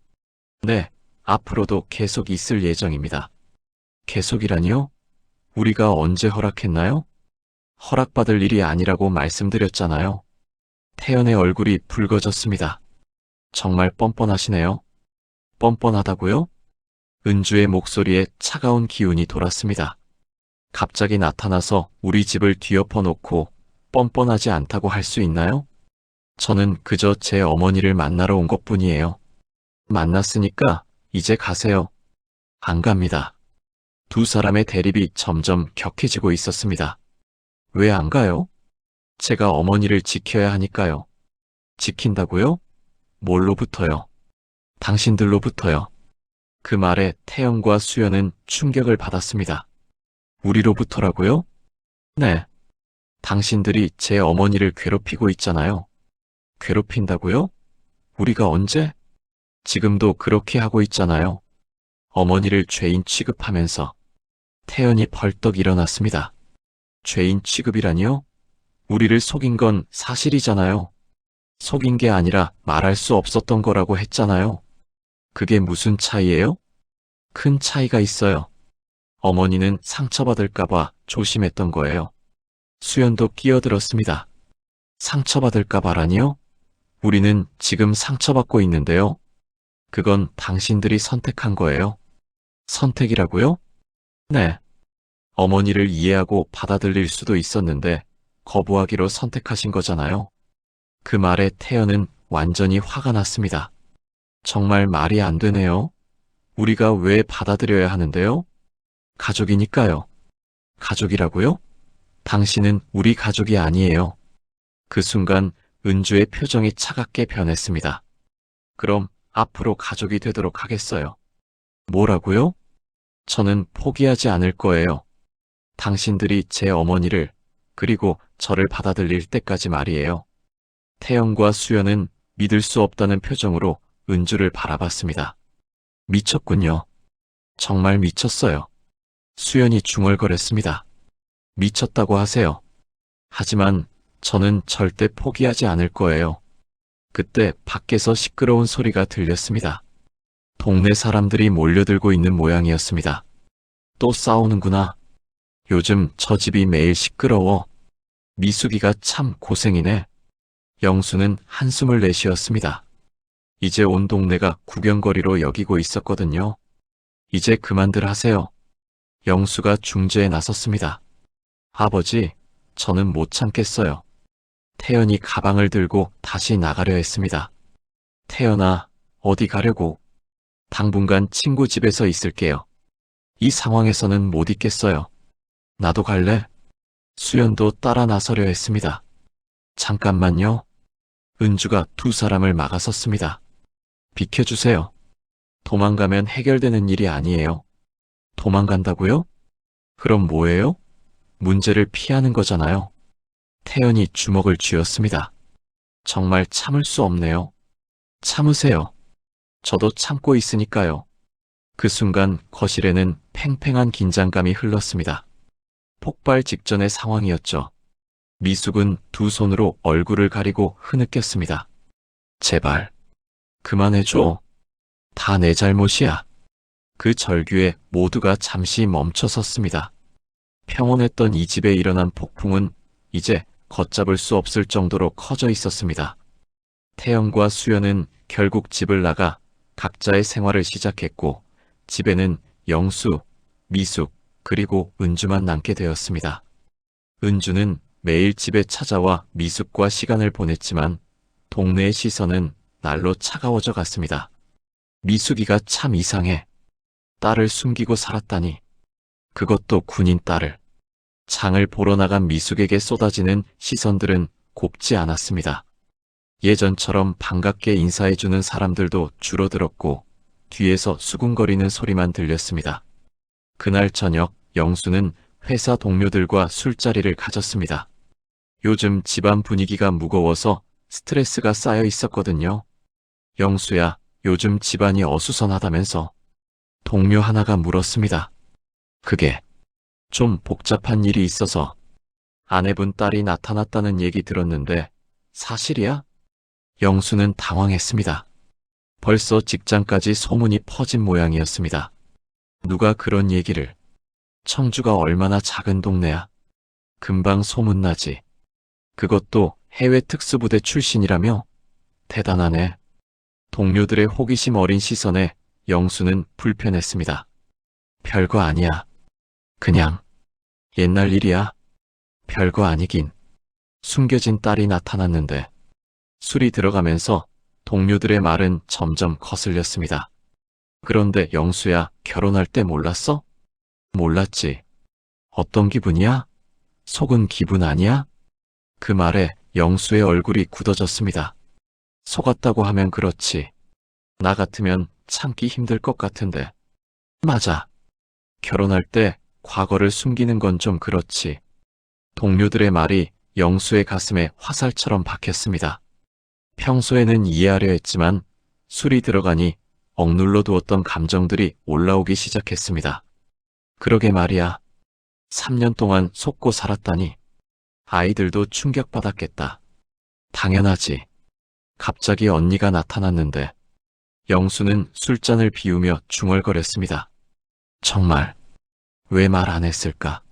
네, 앞으로도 계속 있을 예정입니다. 계속이라니요? 우리가 언제 허락했나요? 허락받을 일이 아니라고 말씀드렸잖아요. 태연의 얼굴이 붉어졌습니다. 정말 뻔뻔하시네요. 뻔뻔하다고요? 은주의 목소리에 차가운 기운이 돌았습니다. 갑자기 나타나서 우리 집을 뒤엎어 놓고 뻔뻔하지 않다고 할 수 있나요? 저는 그저 제 어머니를 만나러 온 것뿐이에요. 만났으니까 이제 가세요. 안 갑니다. 두 사람의 대립이 점점 격해지고 있었습니다. 왜 안 가요? 제가 어머니를 지켜야 하니까요. 지킨다고요? 뭘로부터요? 당신들로부터요. 그 말에 태연과 수연은 충격을 받았습니다. 우리로부터라고요? 네. 당신들이 제 어머니를 괴롭히고 있잖아요. 괴롭힌다고요? 우리가 언제? 지금도 그렇게 하고 있잖아요. 어머니를 죄인 취급하면서. 태연이 벌떡 일어났습니다. 죄인 취급이라니요? 우리를 속인 건 사실이잖아요. 속인 게 아니라 말할 수 없었던 거라고 했잖아요. 그게 무슨 차이예요? 큰 차이가 있어요. 어머니는 상처받을까봐 조심했던 거예요. 수연도 끼어들었습니다. 상처받을까봐라니요? 우리는 지금 상처받고 있는데요. 그건 당신들이 선택한 거예요. 선택이라고요? 네. 어머니를 이해하고 받아들일 수도 있었는데 거부하기로 선택하신 거잖아요. 그 말에 태연은 완전히 화가 났습니다. 정말 말이 안 되네요. 우리가 왜 받아들여야 하는데요? 가족이니까요. 가족이라고요? 당신은 우리 가족이 아니에요. 그 순간 은주의 표정이 차갑게 변했습니다. 그럼 앞으로 가족이 되도록 하겠어요. 뭐라고요? 저는 포기하지 않을 거예요. 당신들이 제 어머니를 그리고 저를 받아들일 때까지 말이에요. 태연과 수연은 믿을 수 없다는 표정으로 은주를 바라봤습니다. 미쳤군요. 정말 미쳤어요. 수연이 중얼거렸습니다. 미쳤다고 하세요. 하지만 저는 절대 포기하지 않을 거예요. 그때 밖에서 시끄러운 소리가 들렸습니다. 동네 사람들이 몰려들고 있는 모양이었습니다. 또 싸우는구나. 요즘 저 집이 매일 시끄러워. 미숙이가 참 고생이네. 영수는 한숨을 내쉬었습니다. 이제 온 동네가 구경거리로 여기고 있었거든요. 이제 그만들 하세요. 영수가 중재에 나섰습니다. 아버지, 저는 못 참겠어요. 태연이 가방을 들고 다시 나가려 했습니다. 태연아, 어디 가려고? 당분간 친구 집에서 있을게요. 이 상황에서는 못 있겠어요. 나도 갈래? 수연도 따라 나서려 했습니다. 잠깐만요. 은주가 두 사람을 막아섰습니다. 비켜주세요. 도망가면 해결되는 일이 아니에요. 도망간다고요? 그럼 뭐예요? 문제를 피하는 거잖아요. 태연이 주먹을 쥐었습니다. 정말 참을 수 없네요. 참으세요. 저도 참고 있으니까요. 그 순간 거실에는 팽팽한 긴장감이 흘렀습니다. 폭발 직전의 상황이었죠. 미숙은 두 손으로 얼굴을 가리고 흐느꼈습니다. 제발, 그만해줘. 다 내 잘못이야. 그 절규에 모두가 잠시 멈춰섰습니다. 평온했던 이 집에 일어난 폭풍은 이제 걷잡을 수 없을 정도로 커져 있었습니다. 태영과 수연은 결국 집을 나가 각자의 생활을 시작했고, 집에는 영수, 미숙, 그리고 은주만 남게 되었습니다. 은주는 매일 집에 찾아와 미숙과 시간을 보냈지만 동네의 시선은 날로 차가워져 갔습니다. 미숙이가 참 이상해. 딸을 숨기고 살았다니. 그것도 군인 딸을. 장을 보러 나간 미숙에게 쏟아지는 시선들은 곱지 않았습니다. 예전처럼 반갑게 인사해주는 사람들도 줄어들었고 뒤에서 수군거리는 소리만 들렸습니다. 그날 저녁 영수는 회사 동료들과 술자리를 가졌습니다. 요즘 집안 분위기가 무거워서 스트레스가 쌓여 있었거든요. 영수야, 요즘 집안이 어수선하다면서. 동료 하나가 물었습니다. 그게 좀 복잡한 일이 있어서 아내분 딸이 나타났다는 얘기 들었는데 사실이야? 영수는 당황했습니다. 벌써 직장까지 소문이 퍼진 모양이었습니다. 누가 그런 얘기를. 청주가 얼마나 작은 동네야. 금방 소문나지. 그것도 해외 특수부대 출신이라며? 대단하네. 동료들의 호기심 어린 시선에 영수는 불편했습니다. 별거 아니야. 그냥 옛날 일이야. 별거 아니긴. 숨겨진 딸이 나타났는데. 술이 들어가면서 동료들의 말은 점점 거슬렸습니다. 그런데 영수야, 결혼할 때 몰랐어? 몰랐지. 어떤 기분이야? 속은 기분 아니야? 그 말에 영수의 얼굴이 굳어졌습니다. 속았다고 하면 그렇지. 나 같으면 참기 힘들 것 같은데. 맞아. 결혼할 때 과거를 숨기는 건 좀 그렇지. 동료들의 말이 영수의 가슴에 화살처럼 박혔습니다. 평소에는 이해하려 했지만 술이 들어가니 억눌러 두었던 감정들이 올라오기 시작했습니다. 그러게 말이야. 3년 동안 속고 살았다니. 아이들도 충격받았겠다. 당연하지. 갑자기 언니가 나타났는데 영수는 술잔을 비우며 중얼거렸습니다. 정말 왜 말 안 했을까?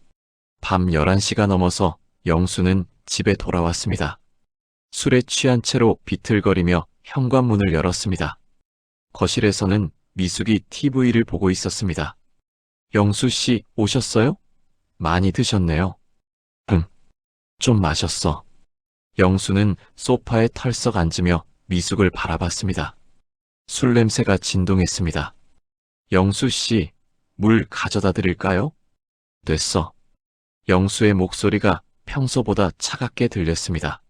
밤 11시가 넘어서 영수는 집에 돌아왔습니다. 술에 취한 채로 비틀거리며 현관문을 열었습니다. 거실에서는 미숙이 TV를 보고 있었습니다. 영수 씨 오셨어요? 많이 드셨네요. 응, 좀 마셨어. 영수는 소파에 털썩 앉으며 미숙을 바라봤습니다. 술 냄새가 진동했습니다. 영수 씨, 물 가져다 드릴까요? 됐어. 영수의 목소리가 평소보다 차갑게 들렸습니다.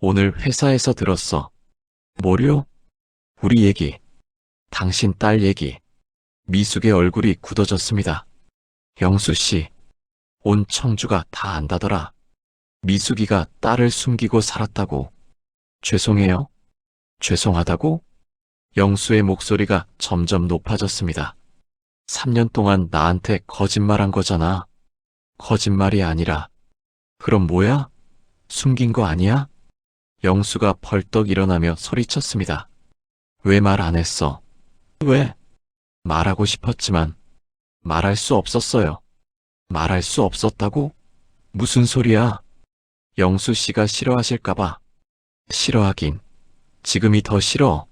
오늘 회사에서 들었어. 뭐요? 우리 얘기. 당신 딸 얘기. 미숙의 얼굴이 굳어졌습니다. 영수 씨, 온 청주가 다 안다더라. 미숙이가 딸을 숨기고 살았다고. 죄송해요. 죄송하다고? 영수의 목소리가 점점 높아졌습니다. 3년 동안 나한테 거짓말한 거잖아. 거짓말이 아니라. 그럼 뭐야? 숨긴 거 아니야? 영수가 벌떡 일어나며 소리쳤습니다. 왜 말 안 했어? 왜? 말하고 싶었지만 말할 수 없었어요. 말할 수 없었다고? 무슨 소리야? 영수 씨가 싫어하실까봐. 싫어하긴. 지금이 더 싫어.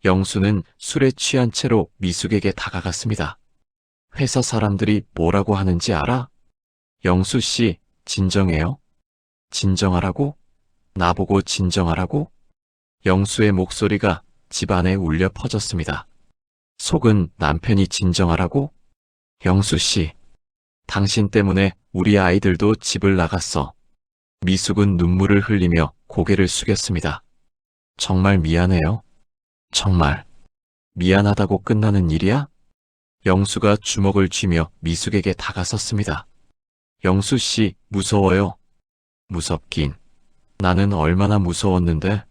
영수는 술에 취한 채로 미숙에게 다가갔습니다. 회사 사람들이 뭐라고 하는지 알아? 영수 씨, 진정해요. 진정하라고? 나보고 진정하라고? 영수의 목소리가 집안에 울려 퍼졌습니다. 속은 남편이 진정하라고? 영수 씨, 당신 때문에 우리 아이들도 집을 나갔어. 미숙은 눈물을 흘리며 고개를 숙였습니다. 정말 미안해요. 정말. 미안하다고 끝나는 일이야? 영수가 주먹을 쥐며 미숙에게 다가섰습니다. 영수 씨, 무서워요. 무섭긴. 나는 얼마나 무서웠는데.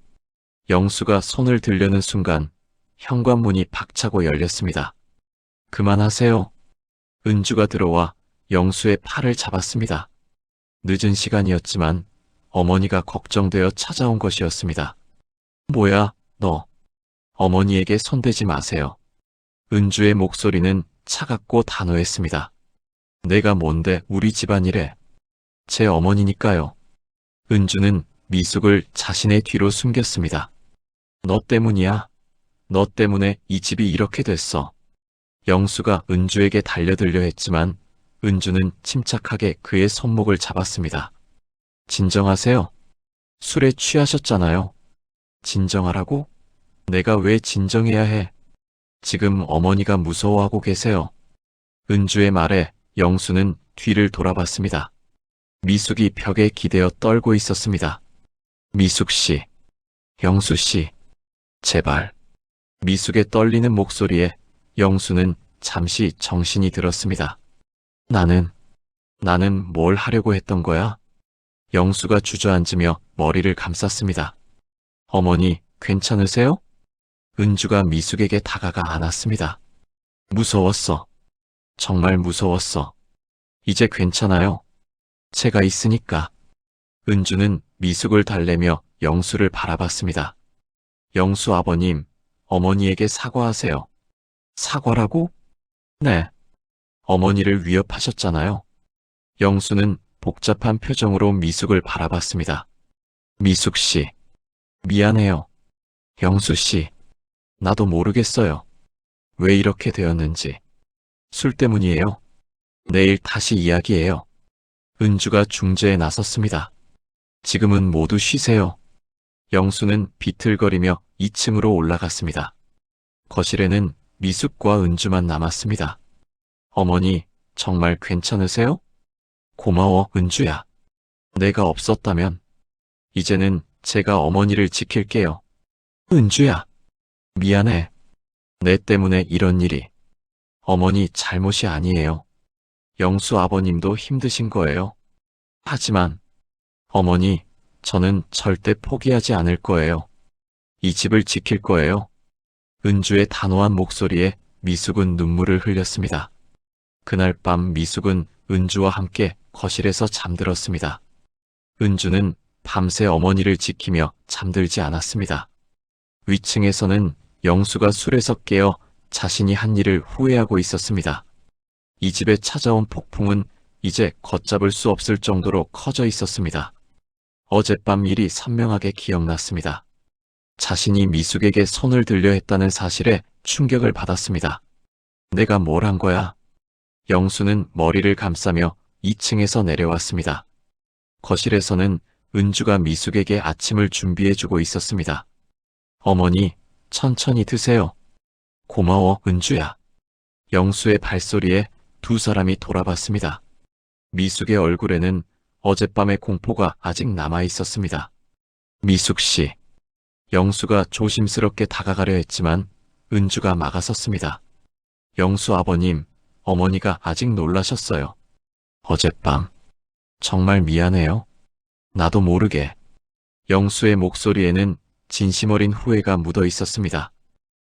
영수가 손을 들려는 순간 현관문이 박차고 열렸습니다. 그만하세요. 은주가 들어와 영수의 팔을 잡았습니다. 늦은 시간이었지만 어머니가 걱정되어 찾아온 것이었습니다. 뭐야, 너. 어머니에게 손대지 마세요. 은주의 목소리는 차갑고 단호했습니다. 내가 뭔데 우리 집안일에. 제 어머니니까요. 은주는 미숙을 자신의 뒤로 숨겼습니다. 너 때문이야. 너 때문에 이 집이 이렇게 됐어. 영수가 은주에게 달려들려 했지만 은주는 침착하게 그의 손목을 잡았습니다. 진정하세요. 술에 취하셨잖아요. 진정하라고? 내가 왜 진정해야 해? 지금 어머니가 무서워하고 계세요. 은주의 말에 영수는 뒤를 돌아봤습니다. 미숙이 벽에 기대어 떨고 있었습니다. 미숙 씨, 영수 씨, 제발. 미숙의 떨리는 목소리에 영수는 잠시 정신이 들었습니다. 나는 뭘 하려고 했던 거야? 영수가 주저앉으며 머리를 감쌌습니다. 어머니, 괜찮으세요? 은주가 미숙에게 다가가 안았습니다. 무서웠어. 정말 무서웠어. 이제 괜찮아요. 제가 있으니까. 은주는 미숙을 달래며 영수를 바라봤습니다. 영수 아버님, 어머니에게 사과하세요. 사과라고? 네. 어머니를 위협하셨잖아요. 영수는 복잡한 표정으로 미숙을 바라봤습니다. 미숙 씨, 미안해요. 영수 씨, 나도 모르겠어요. 왜 이렇게 되었는지. 술 때문이에요. 내일 다시 이야기해요. 은주가 중재에 나섰습니다. 지금은 모두 쉬세요. 영수는 비틀거리며 2층으로 올라갔습니다. 거실에는 미숙과 은주만 남았습니다. 어머니, 정말 괜찮으세요? 고마워, 은주야. 내가 없었다면 이제는 제가 어머니를 지킬게요. 은주야, 미안해. 내 때문에 이런 일이. 어머니 잘못이 아니에요. 영수 아버님도 힘드신 거예요. 하지만 어머니, 저는 절대 포기하지 않을 거예요. 이 집을 지킬 거예요. 은주의 단호한 목소리에 미숙은 눈물을 흘렸습니다. 그날 밤 미숙은 은주와 함께 거실에서 잠들었습니다. 은주는 밤새 어머니를 지키며 잠들지 않았습니다. 위층에서는 영수가 술에서 깨어 자신이 한 일을 후회하고 있었습니다. 이 집에 찾아온 폭풍은 이제 걷잡을 수 없을 정도로 커져 있었습니다. 어젯밤 일이 선명하게 기억났습니다. 자신이 미숙에게 손을 들려 했다는 사실에 충격을 받았습니다. 내가 뭘 한 거야? 영수는 머리를 감싸며 2층에서 내려왔습니다. 거실에서는 은주가 미숙에게 아침을 준비해주고 있었습니다. 어머니, 천천히 드세요. 고마워, 은주야. 영수의 발소리에 두 사람이 돌아봤습니다. 미숙의 얼굴에는 어젯밤의 공포가 아직 남아 있었습니다. 미숙 씨. 영수가 조심스럽게 다가가려 했지만 은주가 막아섰습니다. 영수 아버님, 어머니가 아직 놀라셨어요. 어젯밤. 정말 미안해요. 나도 모르게. 영수의 목소리에는 진심 어린 후회가 묻어 있었습니다.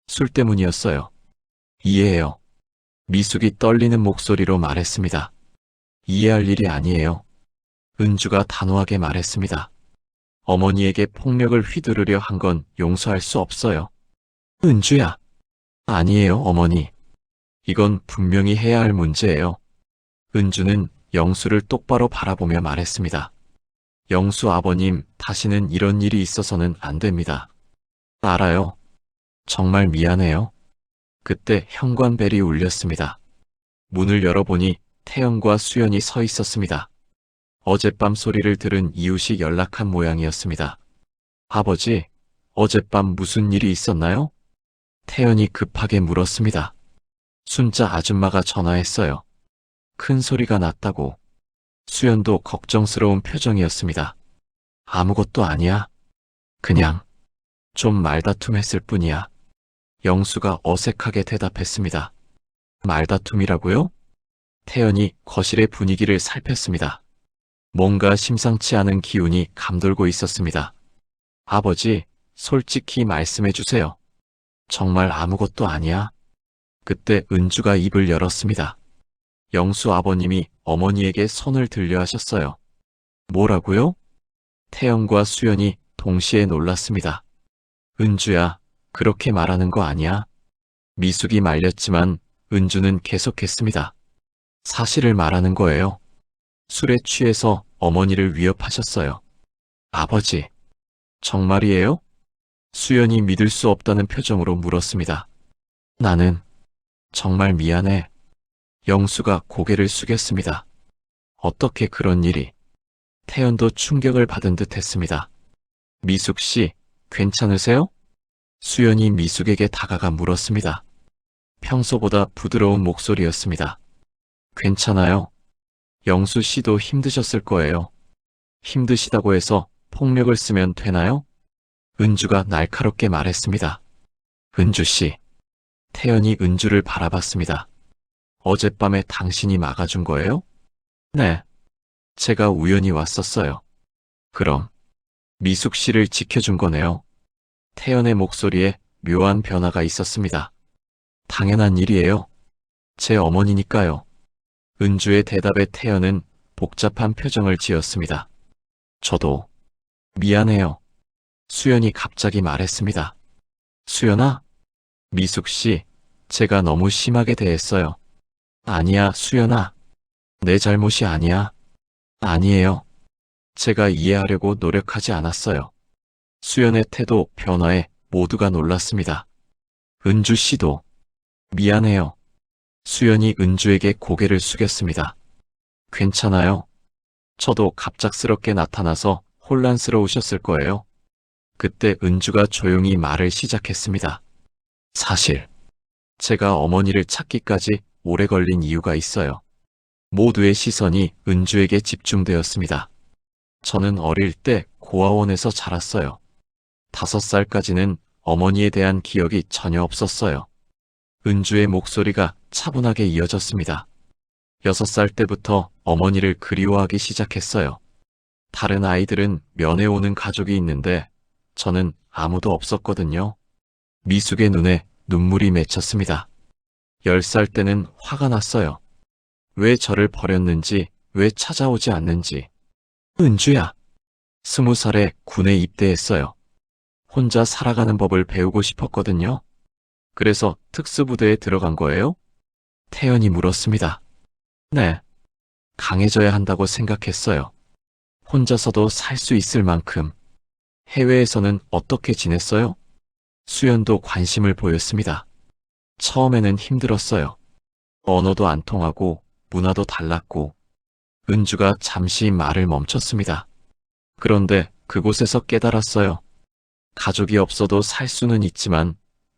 술 때문이었어요. 이해해요. 미숙이 떨리는 목소리로 말했습니다. 이해할 일이 아니에요. 은주가 단호하게 말했습니다. 어머니에게 폭력을 휘두르려 한 건 용서할 수 없어요. 은주야. 아니에요, 어머니. 이건 분명히 해야 할 문제예요. 은주는 영수를 똑바로 바라보며 말했습니다. 영수 아버님, 다시는 이런 일이 있어서는 안 됩니다. 알아요. 정말 미안해요. 그때 현관벨이 울렸습니다. 문을 열어보니 태연과 수연이 서 있었습니다. 어젯밤 소리를 들은 이웃이 연락한 모양이었습니다. 아버지, 어젯밤 무슨 일이 있었나요? 태연이 급하게 물었습니다. 순자 아줌마가 전화했어요. 큰 소리가 났다고. 수연도 걱정스러운 표정이었습니다. 아무것도 아니야. 그냥 좀 말다툼했을 뿐이야. 영수가 어색하게 대답했습니다. 말다툼이라고요? 태연이 거실의 분위기를 살폈습니다. 뭔가 심상치 않은 기운이 감돌고 있었습니다. 아버지, 솔직히 말씀해 주세요. 정말 아무것도 아니야? 그때 은주가 입을 열었습니다. 영수 아버님이 어머니에게 손을 들려 하셨어요. 뭐라고요? 태연과 수연이 동시에 놀랐습니다. 은주야, 그렇게 말하는 거 아니야? 미숙이 말렸지만 은주는 계속했습니다. 사실을 말하는 거예요. 술에 취해서 어머니를 위협하셨어요. 아버지, 정말이에요? 수연이 믿을 수 없다는 표정으로 물었습니다. 나는 정말 미안해. 영수가 고개를 숙였습니다. 어떻게 그런 일이? 태연도 충격을 받은 듯 했습니다. 미숙 씨, 괜찮으세요? 수연이 미숙에게 다가가 물었습니다. 평소보다 부드러운 목소리였습니다. 괜찮아요. 영수 씨도 힘드셨을 거예요. 힘드시다고 해서 폭력을 쓰면 되나요? 은주가 날카롭게 말했습니다. 은주 씨. 태연이 은주를 바라봤습니다. 어젯밤에 당신이 막아준 거예요? 네. 제가 우연히 왔었어요. 그럼 미숙 씨를 지켜준 거네요. 태연의 목소리에 묘한 변화가 있었습니다. 당연한 일이에요. 제 어머니니까요. 은주의 대답에 태연은 복잡한 표정을 지었습니다. 저도 미안해요. 수연이 갑자기 말했습니다. 수연아? 미숙 씨, 제가 너무 심하게 대했어요. 아니야, 수연아. 내 잘못이 아니야. 아니에요. 제가 이해하려고 노력하지 않았어요. 수연의 태도 변화에 모두가 놀랐습니다. 은주 씨도 미안해요. 수연이 은주에게 고개를 숙였습니다. 괜찮아요. 저도 갑작스럽게 나타나서 혼란스러우셨을 거예요. 그때 은주가 조용히 말을 시작했습니다. 사실 제가 어머니를 찾기까지 오래 걸린 이유가 있어요. 모두의 시선이 은주에게 집중되었습니다. 저는 어릴 때 고아원에서 자랐어요. 5살까지는 어머니에 대한 기억이 전혀 없었어요. 은주의 목소리가 차분하게 이어졌습니다. 6살 때부터 어머니를 그리워하기 시작했어요. 다른 아이들은 면회 오는 가족이 있는데 저는 아무도 없었거든요. 미숙의 눈에 눈물이 맺혔습니다. 10살 때는 화가 났어요. 왜 저를 버렸는지, 왜 찾아오지 않는지. 은주야. 20살에 군에 입대했어요. 혼자 살아가는 법을 배우고 싶었거든요. 그래서 특수부대에 들어간 거예요? 태연이 물었습니다. 네. 강해져야 한다고 생각했어요. 혼자서도 살 수 있을 만큼. 해외에서는 어떻게 지냈어요? 수연도 관심을 보였습니다. 처음에는 힘들었어요. 언어도 안 통하고 문화도 달랐고. 은주가 잠시 말을 멈췄습니다. 그런데 그곳에서 깨달았어요. 가족이 없어도 살 수는 있지만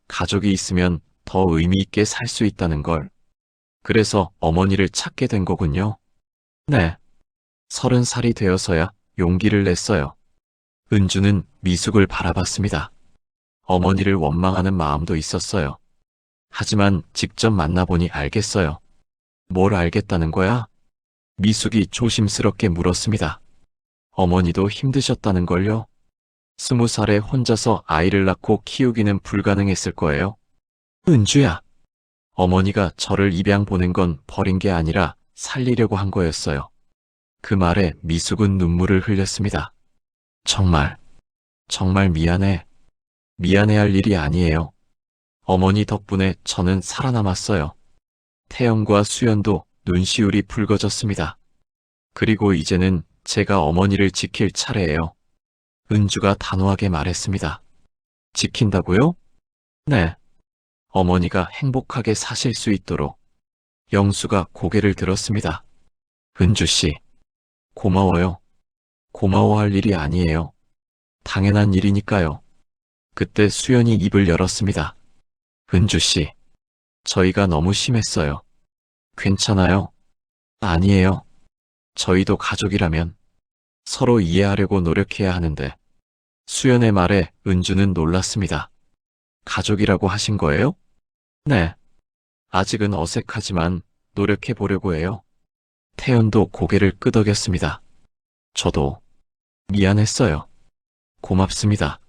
가족이 있으면 더 의미 있게 살 수 있다는 걸. 그래서 어머니를 찾게 된 거군요. 네. 30살이 되어서야 용기를 냈어요. 은주는 미숙을 바라봤습니다. 어머니를 원망하는 마음도 있었어요. 하지만 직접 만나보니 알겠어요. 뭘 알겠다는 거야? 미숙이 조심스럽게 물었습니다. 어머니도 힘드셨다는 걸요? 20살에 혼자서 아이를 낳고 키우기는 불가능했을 거예요. 은주야. 어머니가 저를 입양 보낸 건 버린 게 아니라 살리려고 한 거였어요. 그 말에 미숙은 눈물을 흘렸습니다. 정말 미안해. 미안해할 일이 아니에요. 어머니 덕분에 저는 살아남았어요. 태연과 수연도 눈시울이 붉어졌습니다. 그리고 이제는 제가 어머니를 지킬 차례예요. 은주가 단호하게 말했습니다. 지킨다고요? 네. 어머니가 행복하게 사실 수 있도록. 영수가 고개를 들었습니다. 은주 씨, 고마워요. 고마워할 일이 아니에요. 당연한 일이니까요. 그때 수연이 입을 열었습니다. 은주 씨, 저희가 너무 심했어요. 괜찮아요. 아니에요. 저희도 가족이라면 서로 이해하려고 노력해야 하는데. 수연의 말에 은주는 놀랐습니다. 가족이라고 하신 거예요? 네. 아직은 어색하지만 노력해 보려고 해요. 태연도 고개를 끄덕였습니다. 저도 미안했어요. 고맙습니다.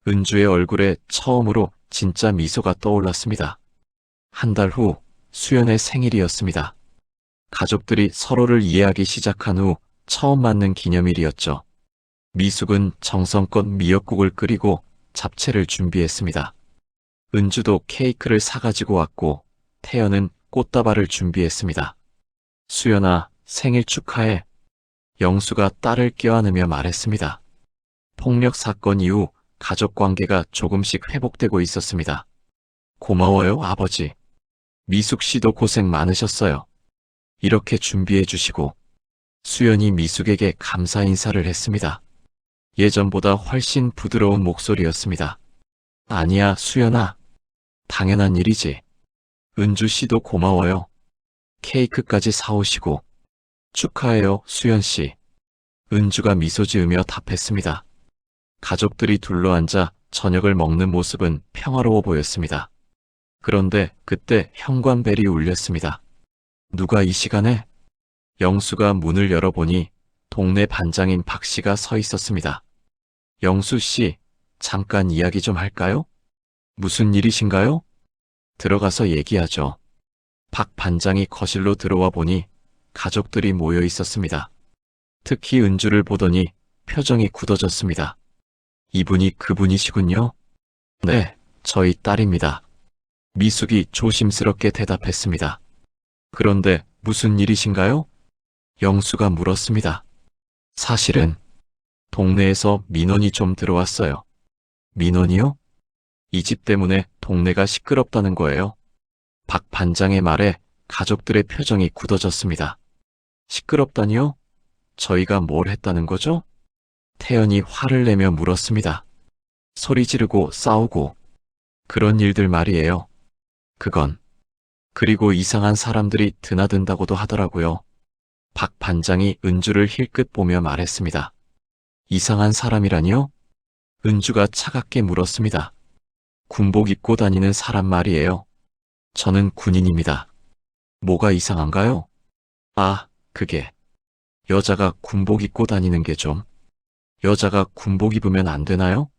은주의 얼굴에 처음으로 진짜 미소가 떠올랐습니다. 한 달 후 수연의 생일이었습니다. 가족들이 서로를 이해하기 시작한 후 처음 맞는 기념일이었죠. 미숙은 정성껏 미역국을 끓이고 잡채를 준비했습니다. 은주도 케이크를 사가지고 왔고 태연은 꽃다발을 준비했습니다. 수연아, 생일 축하해. 영수가 딸을 껴안으며 말했습니다. 폭력 사건 이후 가족 관계가 조금씩 회복되고 있었습니다. 고마워요, 아버지. 미숙 씨도 고생 많으셨어요. 이렇게 준비해 주시고 수연이 미숙에게 감사 인사를 했습니다. 예전보다 훨씬 부드러운 목소리였습니다. 아니야, 수연아. 당연한 일이지. 은주 씨도 고마워요. 케이크까지 사오시고. 축하해요, 수연 씨. 은주가 미소 지으며 답했습니다. 가족들이 둘러앉아 저녁을 먹는 모습은 평화로워 보였습니다. 그런데 그때 현관벨이 울렸습니다. 누가 이 시간에? 영수가 문을 열어보니 동네 반장인 박 씨가 서 있었습니다. 영수 씨, 잠깐 이야기 좀 할까요? 무슨 일이신가요? 들어가서 얘기하죠. 박 반장이 거실로 들어와 보니 가족들이 모여 있었습니다. 특히 은주를 보더니 표정이 굳어졌습니다. 이분이 그분이시군요. 네, 저희 딸입니다. 미숙이 조심스럽게 대답했습니다. 그런데 무슨 일이신가요? 영수가 물었습니다. 사실은 동네에서 민원이 좀 들어왔어요. 민원이요? 이 집 때문에 동네가 시끄럽다는 거예요. 박 반장의 말에 가족들의 표정이 굳어졌습니다. 시끄럽다니요? 저희가 뭘 했다는 거죠? 태연이 화를 내며 물었습니다. 소리 지르고 싸우고 그런 일들 말이에요. 그건 그리고 이상한 사람들이 드나든다고도 하더라고요. 박 반장이 은주를 힐끗 보며 말했습니다. 이상한 사람이라니요? 은주가 차갑게 물었습니다. 군복 입고 다니는 사람 말이에요. 저는 군인입니다. 뭐가 이상한가요? 아, 그게 여자가 군복 입고 다니는 게 좀. 여자가 군복 입으면 안 되나요?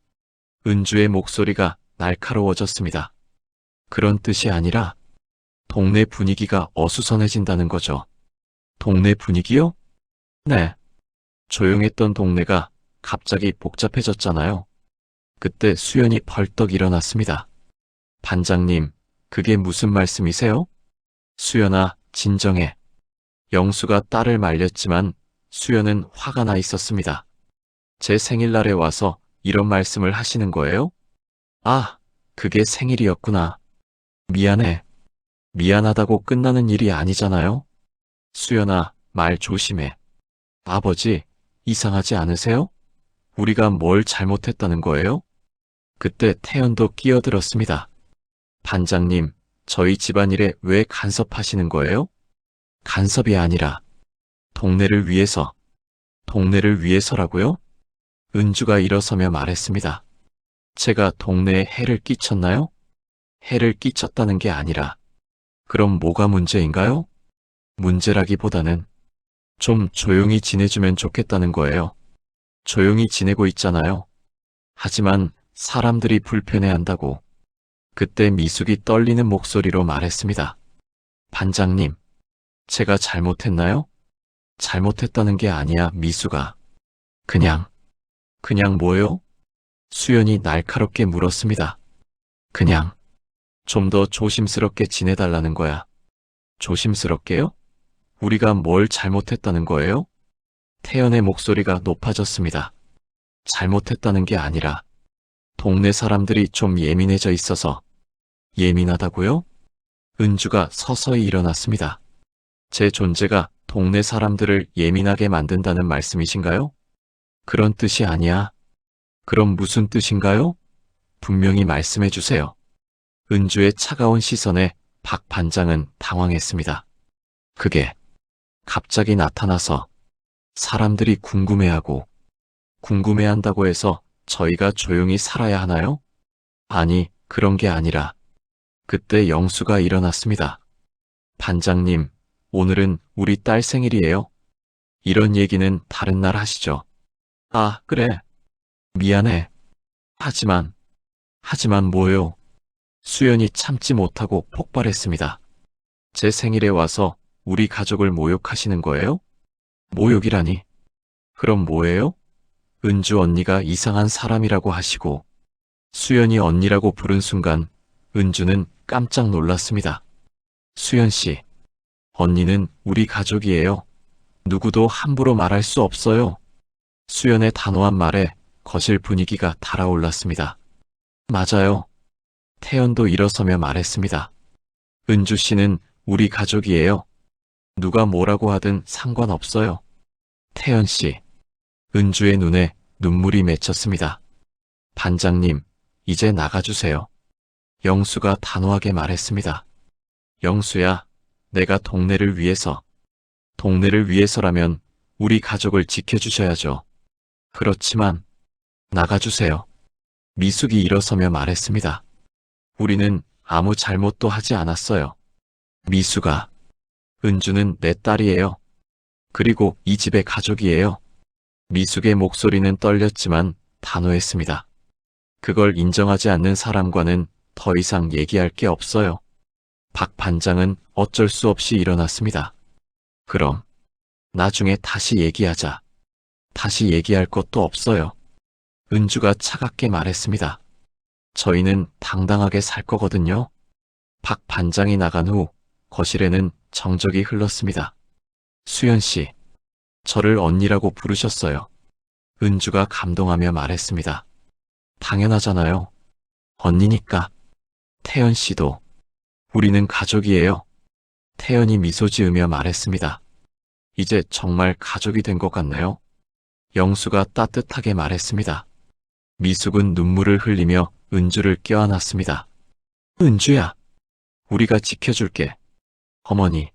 은주의 목소리가 날카로워졌습니다. 그런 뜻이 아니라 동네 분위기가 어수선해진다는 거죠. 동네 분위기요? 네. 조용했던 동네가 갑자기 복잡해졌잖아요. 그때 수연이 벌떡 일어났습니다. 반장님, 그게 무슨 말씀이세요? 수연아, 진정해. 영수가 딸을 말렸지만 수연은 화가 나 있었습니다. 제 생일날에 와서 이런 말씀을 하시는 거예요? 아, 그게 생일이었구나. 미안해. 미안하다고 끝나는 일이 아니잖아요. 수연아, 말 조심해. 아버지, 이상하지 않으세요? 우리가 뭘 잘못했다는 거예요? 그때 태연도 끼어들었습니다. 반장님, 저희 집안일에 왜 간섭하시는 거예요? 간섭이 아니라 동네를 위해서. 동네를 위해서라고요? 은주가 일어서며 말했습니다. 제가 동네에 해를 끼쳤나요? 해를 끼쳤다는 게 아니라 그럼 뭐가 문제인가요? 문제라기보다는 좀 조용히 지내주면 좋겠다는 거예요. 조용히 지내고 있잖아요. 하지만 사람들이 불편해한다고. 그때 미숙이 떨리는 목소리로 말했습니다. 반장님, 제가 잘못했나요? 잘못했다는 게 아니야, 미숙아. 그냥 뭐요? 수연이 날카롭게 물었습니다. 그냥 좀 더 조심스럽게 지내달라는 거야. 조심스럽게요? 우리가 뭘 잘못했다는 거예요? 태연의 목소리가 높아졌습니다. 잘못했다는 게 아니라 동네 사람들이 좀 예민해져 있어서. 예민하다고요? 은주가 서서히 일어났습니다. 제 존재가 동네 사람들을 예민하게 만든다는 말씀이신가요? 그런 뜻이 아니야. 그럼 무슨 뜻인가요? 분명히 말씀해 주세요. 은주의 차가운 시선에 박 반장은 당황했습니다. 그게 갑자기 나타나서 사람들이 궁금해한다고 해서 저희가 조용히 살아야 하나요? 아니, 그런 게 아니라 그때 영수가 일어났습니다. 반장님, 오늘은 우리 딸 생일이에요. 이런 얘기는 다른 날 하시죠. 아, 그래. 미안해. 하지만 뭐요? 수연이 참지 못하고 폭발했습니다. 제 생일에 와서 우리 가족을 모욕하시는 거예요? 모욕이라니. 그럼 뭐예요? 은주 언니가 이상한 사람이라고 하시고 수연이 언니라고 부른 순간 은주는 깜짝 놀랐습니다. 수연 씨, 언니는 우리 가족이에요. 누구도 함부로 말할 수 없어요. 수연의 단호한 말에 거실 분위기가 달아올랐습니다. 맞아요. 태연도 일어서며 말했습니다. 은주 씨는 우리 가족이에요. 누가 뭐라고 하든 상관없어요. 태연 씨, 은주의 눈에 눈물이 맺혔습니다. 반장님, 이제 나가주세요. 영수가 단호하게 말했습니다. 영수야, 내가 동네를 위해서라면 우리 가족을 지켜주셔야죠. 그렇지만 나가주세요. 미숙이 일어서며 말했습니다. 우리는 아무 잘못도 하지 않았어요. 미숙아, 은주는 내 딸이에요. 그리고 이 집의 가족이에요. 미숙의 목소리는 떨렸지만 단호했습니다. 그걸 인정하지 않는 사람과는 더 이상 얘기할 게 없어요. 박 반장은 어쩔 수 없이 일어났습니다. 그럼 나중에 다시 얘기하자. 다시 얘기할 것도 없어요. 은주가 차갑게 말했습니다. 저희는 당당하게 살 거거든요. 박 반장이 나간 후 거실에는 정적이 흘렀습니다. 수연 씨, 저를 언니라고 부르셨어요. 은주가 감동하며 말했습니다. 당연하잖아요. 언니니까. 태연 씨도. 우리는 가족이에요. 태연이 미소 지으며 말했습니다. 이제 정말 가족이 된 것 같네요. 영수가 따뜻하게 말했습니다. 미숙은 눈물을 흘리며 은주를 껴안았습니다. 은주야, 우리가 지켜줄게. 어머니,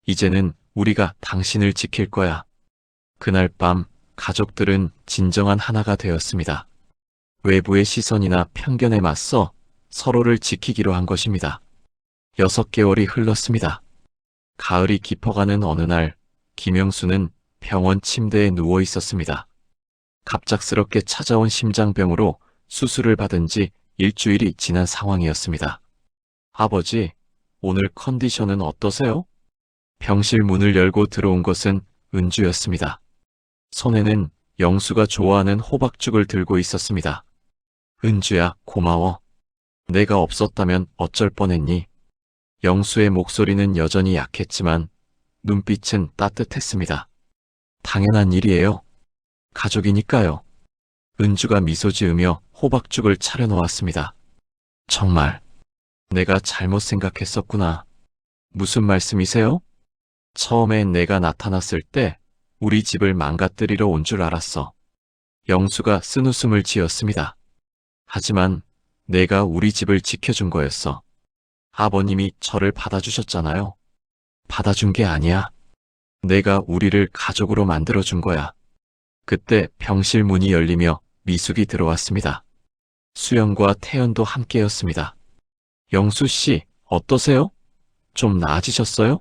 이제는 우리가 당신을 지킬 거야. 그날 밤 가족들은 진정한 하나가 되었습니다. 외부의 시선이나 편견에 맞서 서로를 지키기로 한 것입니다. 6개월이 흘렀습니다. 가을이 깊어가는 어느 날, 김영수는 병원 침대에 누워 있었습니다. 갑작스럽게 찾아온 심장병으로 수술을 받은 지 일주일이 지난 상황이었습니다. 아버지, 오늘 컨디션은 어떠세요? 병실 문을 열고 들어온 것은 은주였습니다. 손에는 영수가 좋아하는 호박죽을 들고 있었습니다. 은주야, 고마워. 내가 없었다면 어쩔 뻔했니? 영수의 목소리는 여전히 약했지만 눈빛은 따뜻했습니다. 당연한 일이에요. 가족이니까요. 은주가 미소 지으며 호박죽을 차려놓았습니다. 정말 내가 잘못 생각했었구나. 무슨 말씀이세요? 처음에 내가 나타났을 때 우리 집을 망가뜨리러 온 줄 알았어. 영수가 쓴웃음을 지었습니다. 하지만 내가 우리 집을 지켜준 거였어. 아버님이 저를 받아주셨잖아요. 받아준 게 아니야. 내가 우리를 가족으로 만들어준 거야. 그때 병실 문이 열리며 미숙이 들어왔습니다. 수연과 태연도 함께였습니다. 영수 씨, 어떠세요? 좀 나아지셨어요?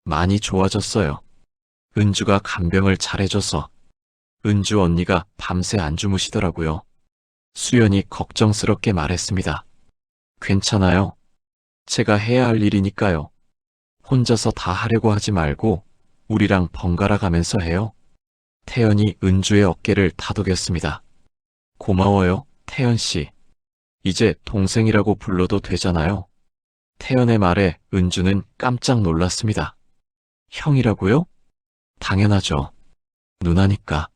많이 좋아졌어요. 은주가 간병을 잘해줘서. 은주 언니가 밤새 안 주무시더라고요. 수연이 걱정스럽게 말했습니다. 괜찮아요. 제가 해야 할 일이니까요. 혼자서 다 하려고 하지 말고 우리랑 번갈아 가면서 해요. 태연이 은주의 어깨를 다독였습니다. 고마워요, 태연 씨. 이제 동생이라고 불러도 되잖아요. 태연의 말에 은주는 깜짝 놀랐습니다. 형이라고요? 당연하죠. 누나니까.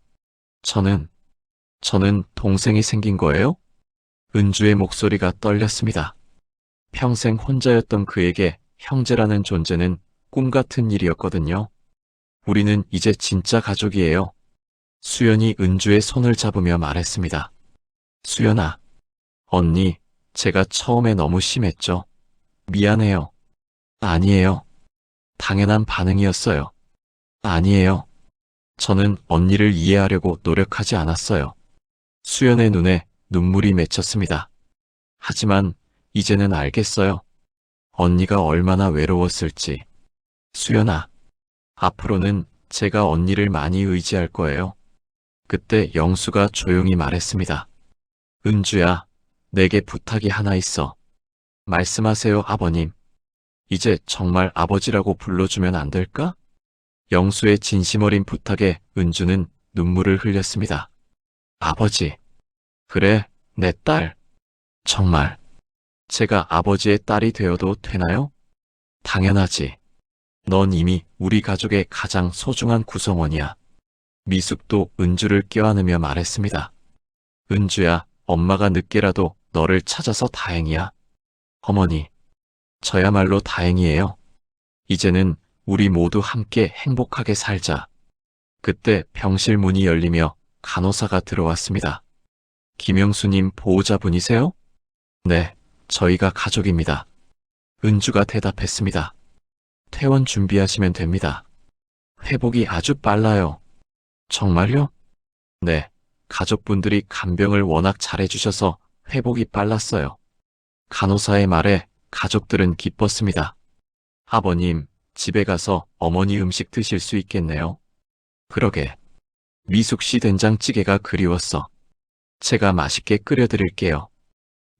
저는 동생이 생긴 거예요? 은주의 목소리가 떨렸습니다. 평생 혼자였던 그에게 형제라는 존재는 꿈 같은 일이었거든요. 우리는 이제 진짜 가족이에요. 수연이 은주의 손을 잡으며 말했습니다. 수연아, 언니, 제가 처음에 너무 심했죠? 미안해요. 아니에요. 당연한 반응이었어요. 아니에요. 저는 언니를 이해하려고 노력하지 않았어요. 수연의 눈에 눈물이 맺혔습니다. 하지만 이제는 알겠어요. 언니가 얼마나 외로웠을지. 수연아, 앞으로는 제가 언니를 많이 의지할 거예요. 그때 영수가 조용히 말했습니다. 은주야, 내게 부탁이 하나 있어. 말씀하세요, 아버님. 이제 정말 아버지라고 불러주면 안 될까? 영수의 진심 어린 부탁에 은주는 눈물을 흘렸습니다. 아버지. 그래, 내 딸. 정말. 제가 아버지의 딸이 되어도 되나요? 당연하지. 넌 이미 우리 가족의 가장 소중한 구성원이야. 미숙도 은주를 껴안으며 말했습니다. 은주야, 엄마가 늦게라도 너를 찾아서 다행이야. 어머니, 저야말로 다행이에요. 이제는 우리 모두 함께 행복하게 살자. 그때 병실 문이 열리며 간호사가 들어왔습니다. 김영수님 보호자분이세요? 네, 저희가 가족입니다. 은주가 대답했습니다. 퇴원 준비하시면 됩니다. 회복이 아주 빨라요. 정말요? 네, 가족분들이 간병을 워낙 잘해주셔서 회복이 빨랐어요. 간호사의 말에 가족들은 기뻤습니다. 아버님, 집에 가서 어머니 음식 드실 수 있겠네요. 그러게. 미숙씨 된장찌개가 그리웠어. 제가 맛있게 끓여드릴게요.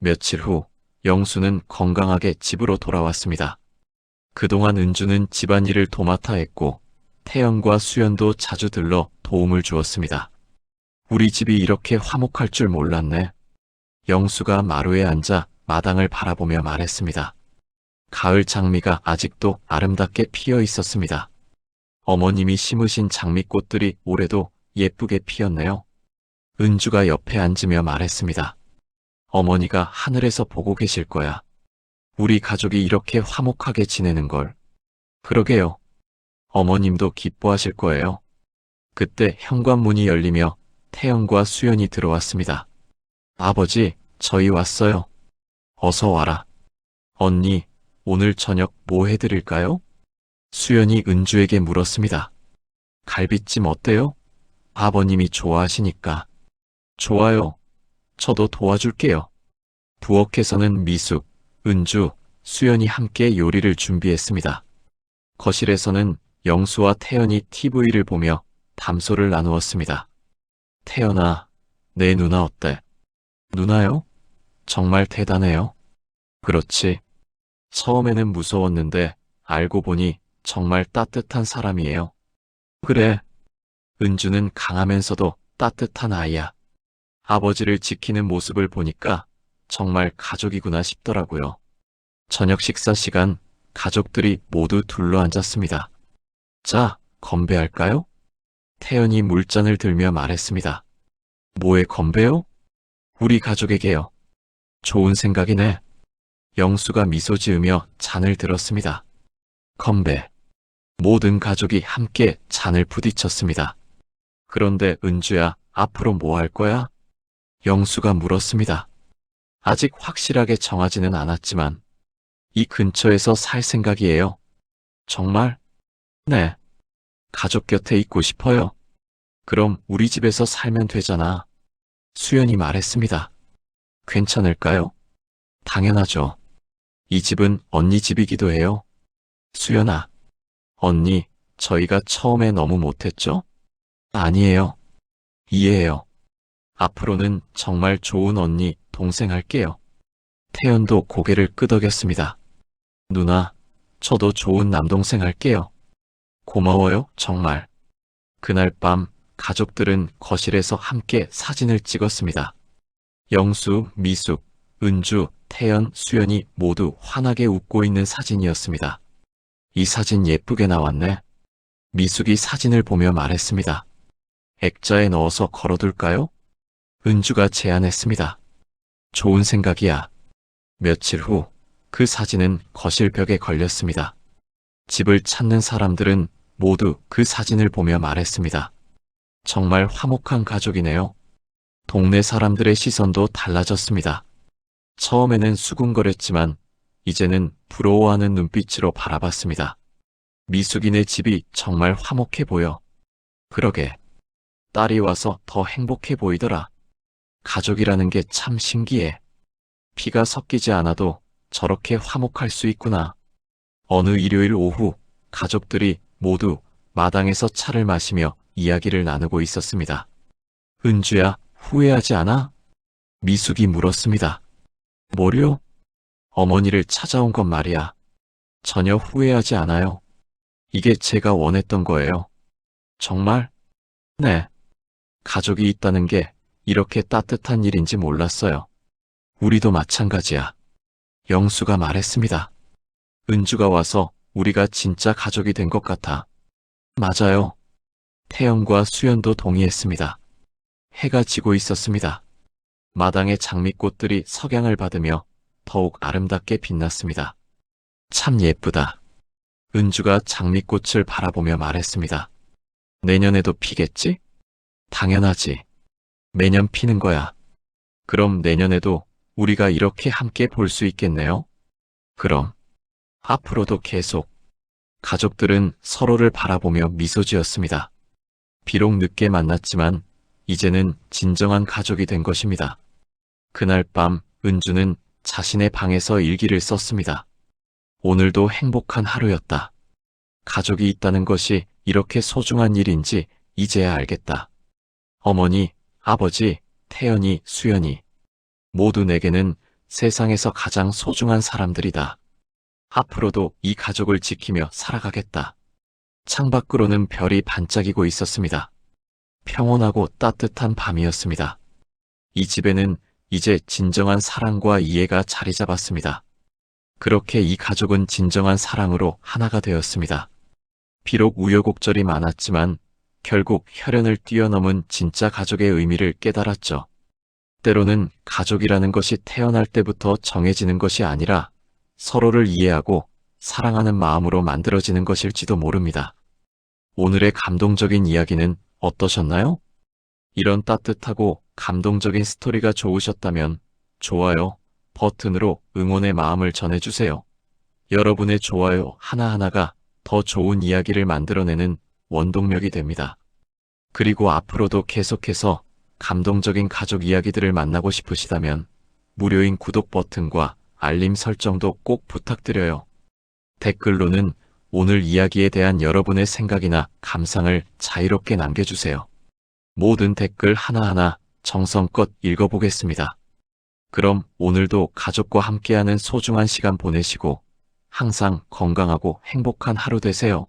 며칠 후 영수는 건강하게 집으로 돌아왔습니다. 그동안 은주는 집안일을 도맡아 했고 태연과 수연도 자주 들러 도움을 주었습니다. 우리 집이 이렇게 화목할 줄 몰랐네. 영수가 마루에 앉아 마당을 바라보며 말했습니다. 가을 장미가 아직도 아름답게 피어 있었습니다. 어머님이 심으신 장미꽃들이 올해도 예쁘게 피었네요. 은주가 옆에 앉으며 말했습니다. 어머니가 하늘에서 보고 계실 거야. 우리 가족이 이렇게 화목하게 지내는 걸. 그러게요. 어머님도 기뻐하실 거예요. 그때 현관문이 열리며 태연과 수연이 들어왔습니다. 아버지, 저희 왔어요. 어서 와라. 언니, 오늘 저녁 뭐 해드릴까요? 수연이 은주에게 물었습니다. 갈비찜 어때요? 아버님이 좋아하시니까. 좋아요. 저도 도와줄게요. 부엌에서는 미숙, 은주, 수연이 함께 요리를 준비했습니다. 거실에서는 영수와 태연이 TV를 보며 담소를 나누었습니다. 태연아, 내 누나 어때? 누나요? 정말 대단해요. 그렇지. 처음에는 무서웠는데 알고 보니 정말 따뜻한 사람이에요. 그래. 은주는 강하면서도 따뜻한 아이야. 아버지를 지키는 모습을 보니까 정말 가족이구나 싶더라고요. 저녁 식사 시간 가족들이 모두 둘러앉았습니다. 자, 건배할까요? 태연이 물잔을 들며 말했습니다. 뭐에 건배요? 우리 가족에게요. 좋은 생각이네. 영수가 미소 지으며 잔을 들었습니다. 건배. 모든 가족이 함께 잔을 부딪혔습니다. 그런데 은주야, 앞으로 뭐 할 거야? 영수가 물었습니다. 아직 확실하게 정하지는 않았지만 이 근처에서 살 생각이에요. 정말? 네. 가족 곁에 있고 싶어요. 그럼 우리 집에서 살면 되잖아. 수연이 말했습니다. 괜찮을까요? 당연하죠. 이 집은 언니 집이기도 해요. 수연아, 언니, 저희가 처음에 너무 못했죠? 아니에요. 이해해요. 앞으로는 정말 좋은 언니, 동생 할게요. 태연도 고개를 끄덕였습니다. 누나, 저도 좋은 남동생 할게요. 고마워요, 정말. 그날 밤 가족들은 거실에서 함께 사진을 찍었습니다. 영수, 미숙, 은주, 태연, 수연이 모두 환하게 웃고 있는 사진이었습니다. 이 사진 예쁘게 나왔네. 미숙이 사진을 보며 말했습니다. 액자에 넣어서 걸어둘까요? 은주가 제안했습니다. 좋은 생각이야. 며칠 후 그 사진은 거실 벽에 걸렸습니다. 집을 찾는 사람들은 모두 그 사진을 보며 말했습니다. 정말 화목한 가족이네요. 동네 사람들의 시선도 달라졌습니다. 처음에는 수군거렸지만 이제는 부러워하는 눈빛으로 바라봤습니다. 미숙이네 집이 정말 화목해 보여. 그러게. 딸이 와서 더 행복해 보이더라. 가족이라는 게 참 신기해. 피가 섞이지 않아도 저렇게 화목할 수 있구나. 어느 일요일 오후 가족들이 모두 마당에서 차를 마시며 이야기를 나누고 있었습니다. 은주야, 후회하지 않아? 미숙이 물었습니다. 뭐려? 어머니를 찾아온 건 말이야. 전혀 후회하지 않아요. 이게 제가 원했던 거예요. 정말? 네. 가족이 있다는 게 이렇게 따뜻한 일인지 몰랐어요. 우리도 마찬가지야. 영수가 말했습니다. 은주가 와서 우리가 진짜 가족이 된 것 같아. 맞아요. 태연과 수연도 동의했습니다. 해가 지고 있었습니다. 마당의 장미꽃들이 석양을 받으며 더욱 아름답게 빛났습니다. 참 예쁘다. 은주가 장미꽃을 바라보며 말했습니다. 내년에도 피겠지? 당연하지. 매년 피는 거야. 그럼 내년에도 우리가 이렇게 함께 볼 수 있겠네요? 그럼 앞으로도 계속. 가족들은 서로를 바라보며 미소 지었습니다. 비록 늦게 만났지만 이제는 진정한 가족이 된 것입니다. 그날 밤 은주는 자신의 방에서 일기를 썼습니다. 오늘도 행복한 하루였다. 가족이 있다는 것이 이렇게 소중한 일인지 이제야 알겠다. 어머니, 아버지, 태연이, 수연이 모두 내게는 세상에서 가장 소중한 사람들이다. 앞으로도 이 가족을 지키며 살아가겠다. 창밖으로는 별이 반짝이고 있었습니다. 평온하고 따뜻한 밤이었습니다. 이 집에는 이제 진정한 사랑과 이해가 자리 잡았습니다. 그렇게 이 가족은 진정한 사랑으로 하나가 되었습니다. 비록 우여곡절이 많았지만 결국 혈연을 뛰어넘은 진짜 가족의 의미를 깨달았죠. 때로는 가족이라는 것이 태어날 때부터 정해지는 것이 아니라 서로를 이해하고 사랑하는 마음으로 만들어지는 것일지도 모릅니다. 오늘의 감동적인 이야기는 어떠셨나요? 이런 따뜻하고 감동적인 스토리가 좋으셨다면 좋아요 버튼으로 응원의 마음을 전해주세요. 여러분의 좋아요 하나하나가 더 좋은 이야기를 만들어내는 원동력이 됩니다. 그리고 앞으로도 계속해서 감동적인 가족 이야기들을 만나고 싶으시다면 무료인 구독 버튼과 알림 설정도 꼭 부탁드려요. 댓글로는 오늘 이야기에 대한 여러분의 생각이나 감상을 자유롭게 남겨주세요. 모든 댓글 하나하나 정성껏 읽어보겠습니다. 그럼 오늘도 가족과 함께하는 소중한 시간 보내시고 항상 건강하고 행복한 하루 되세요.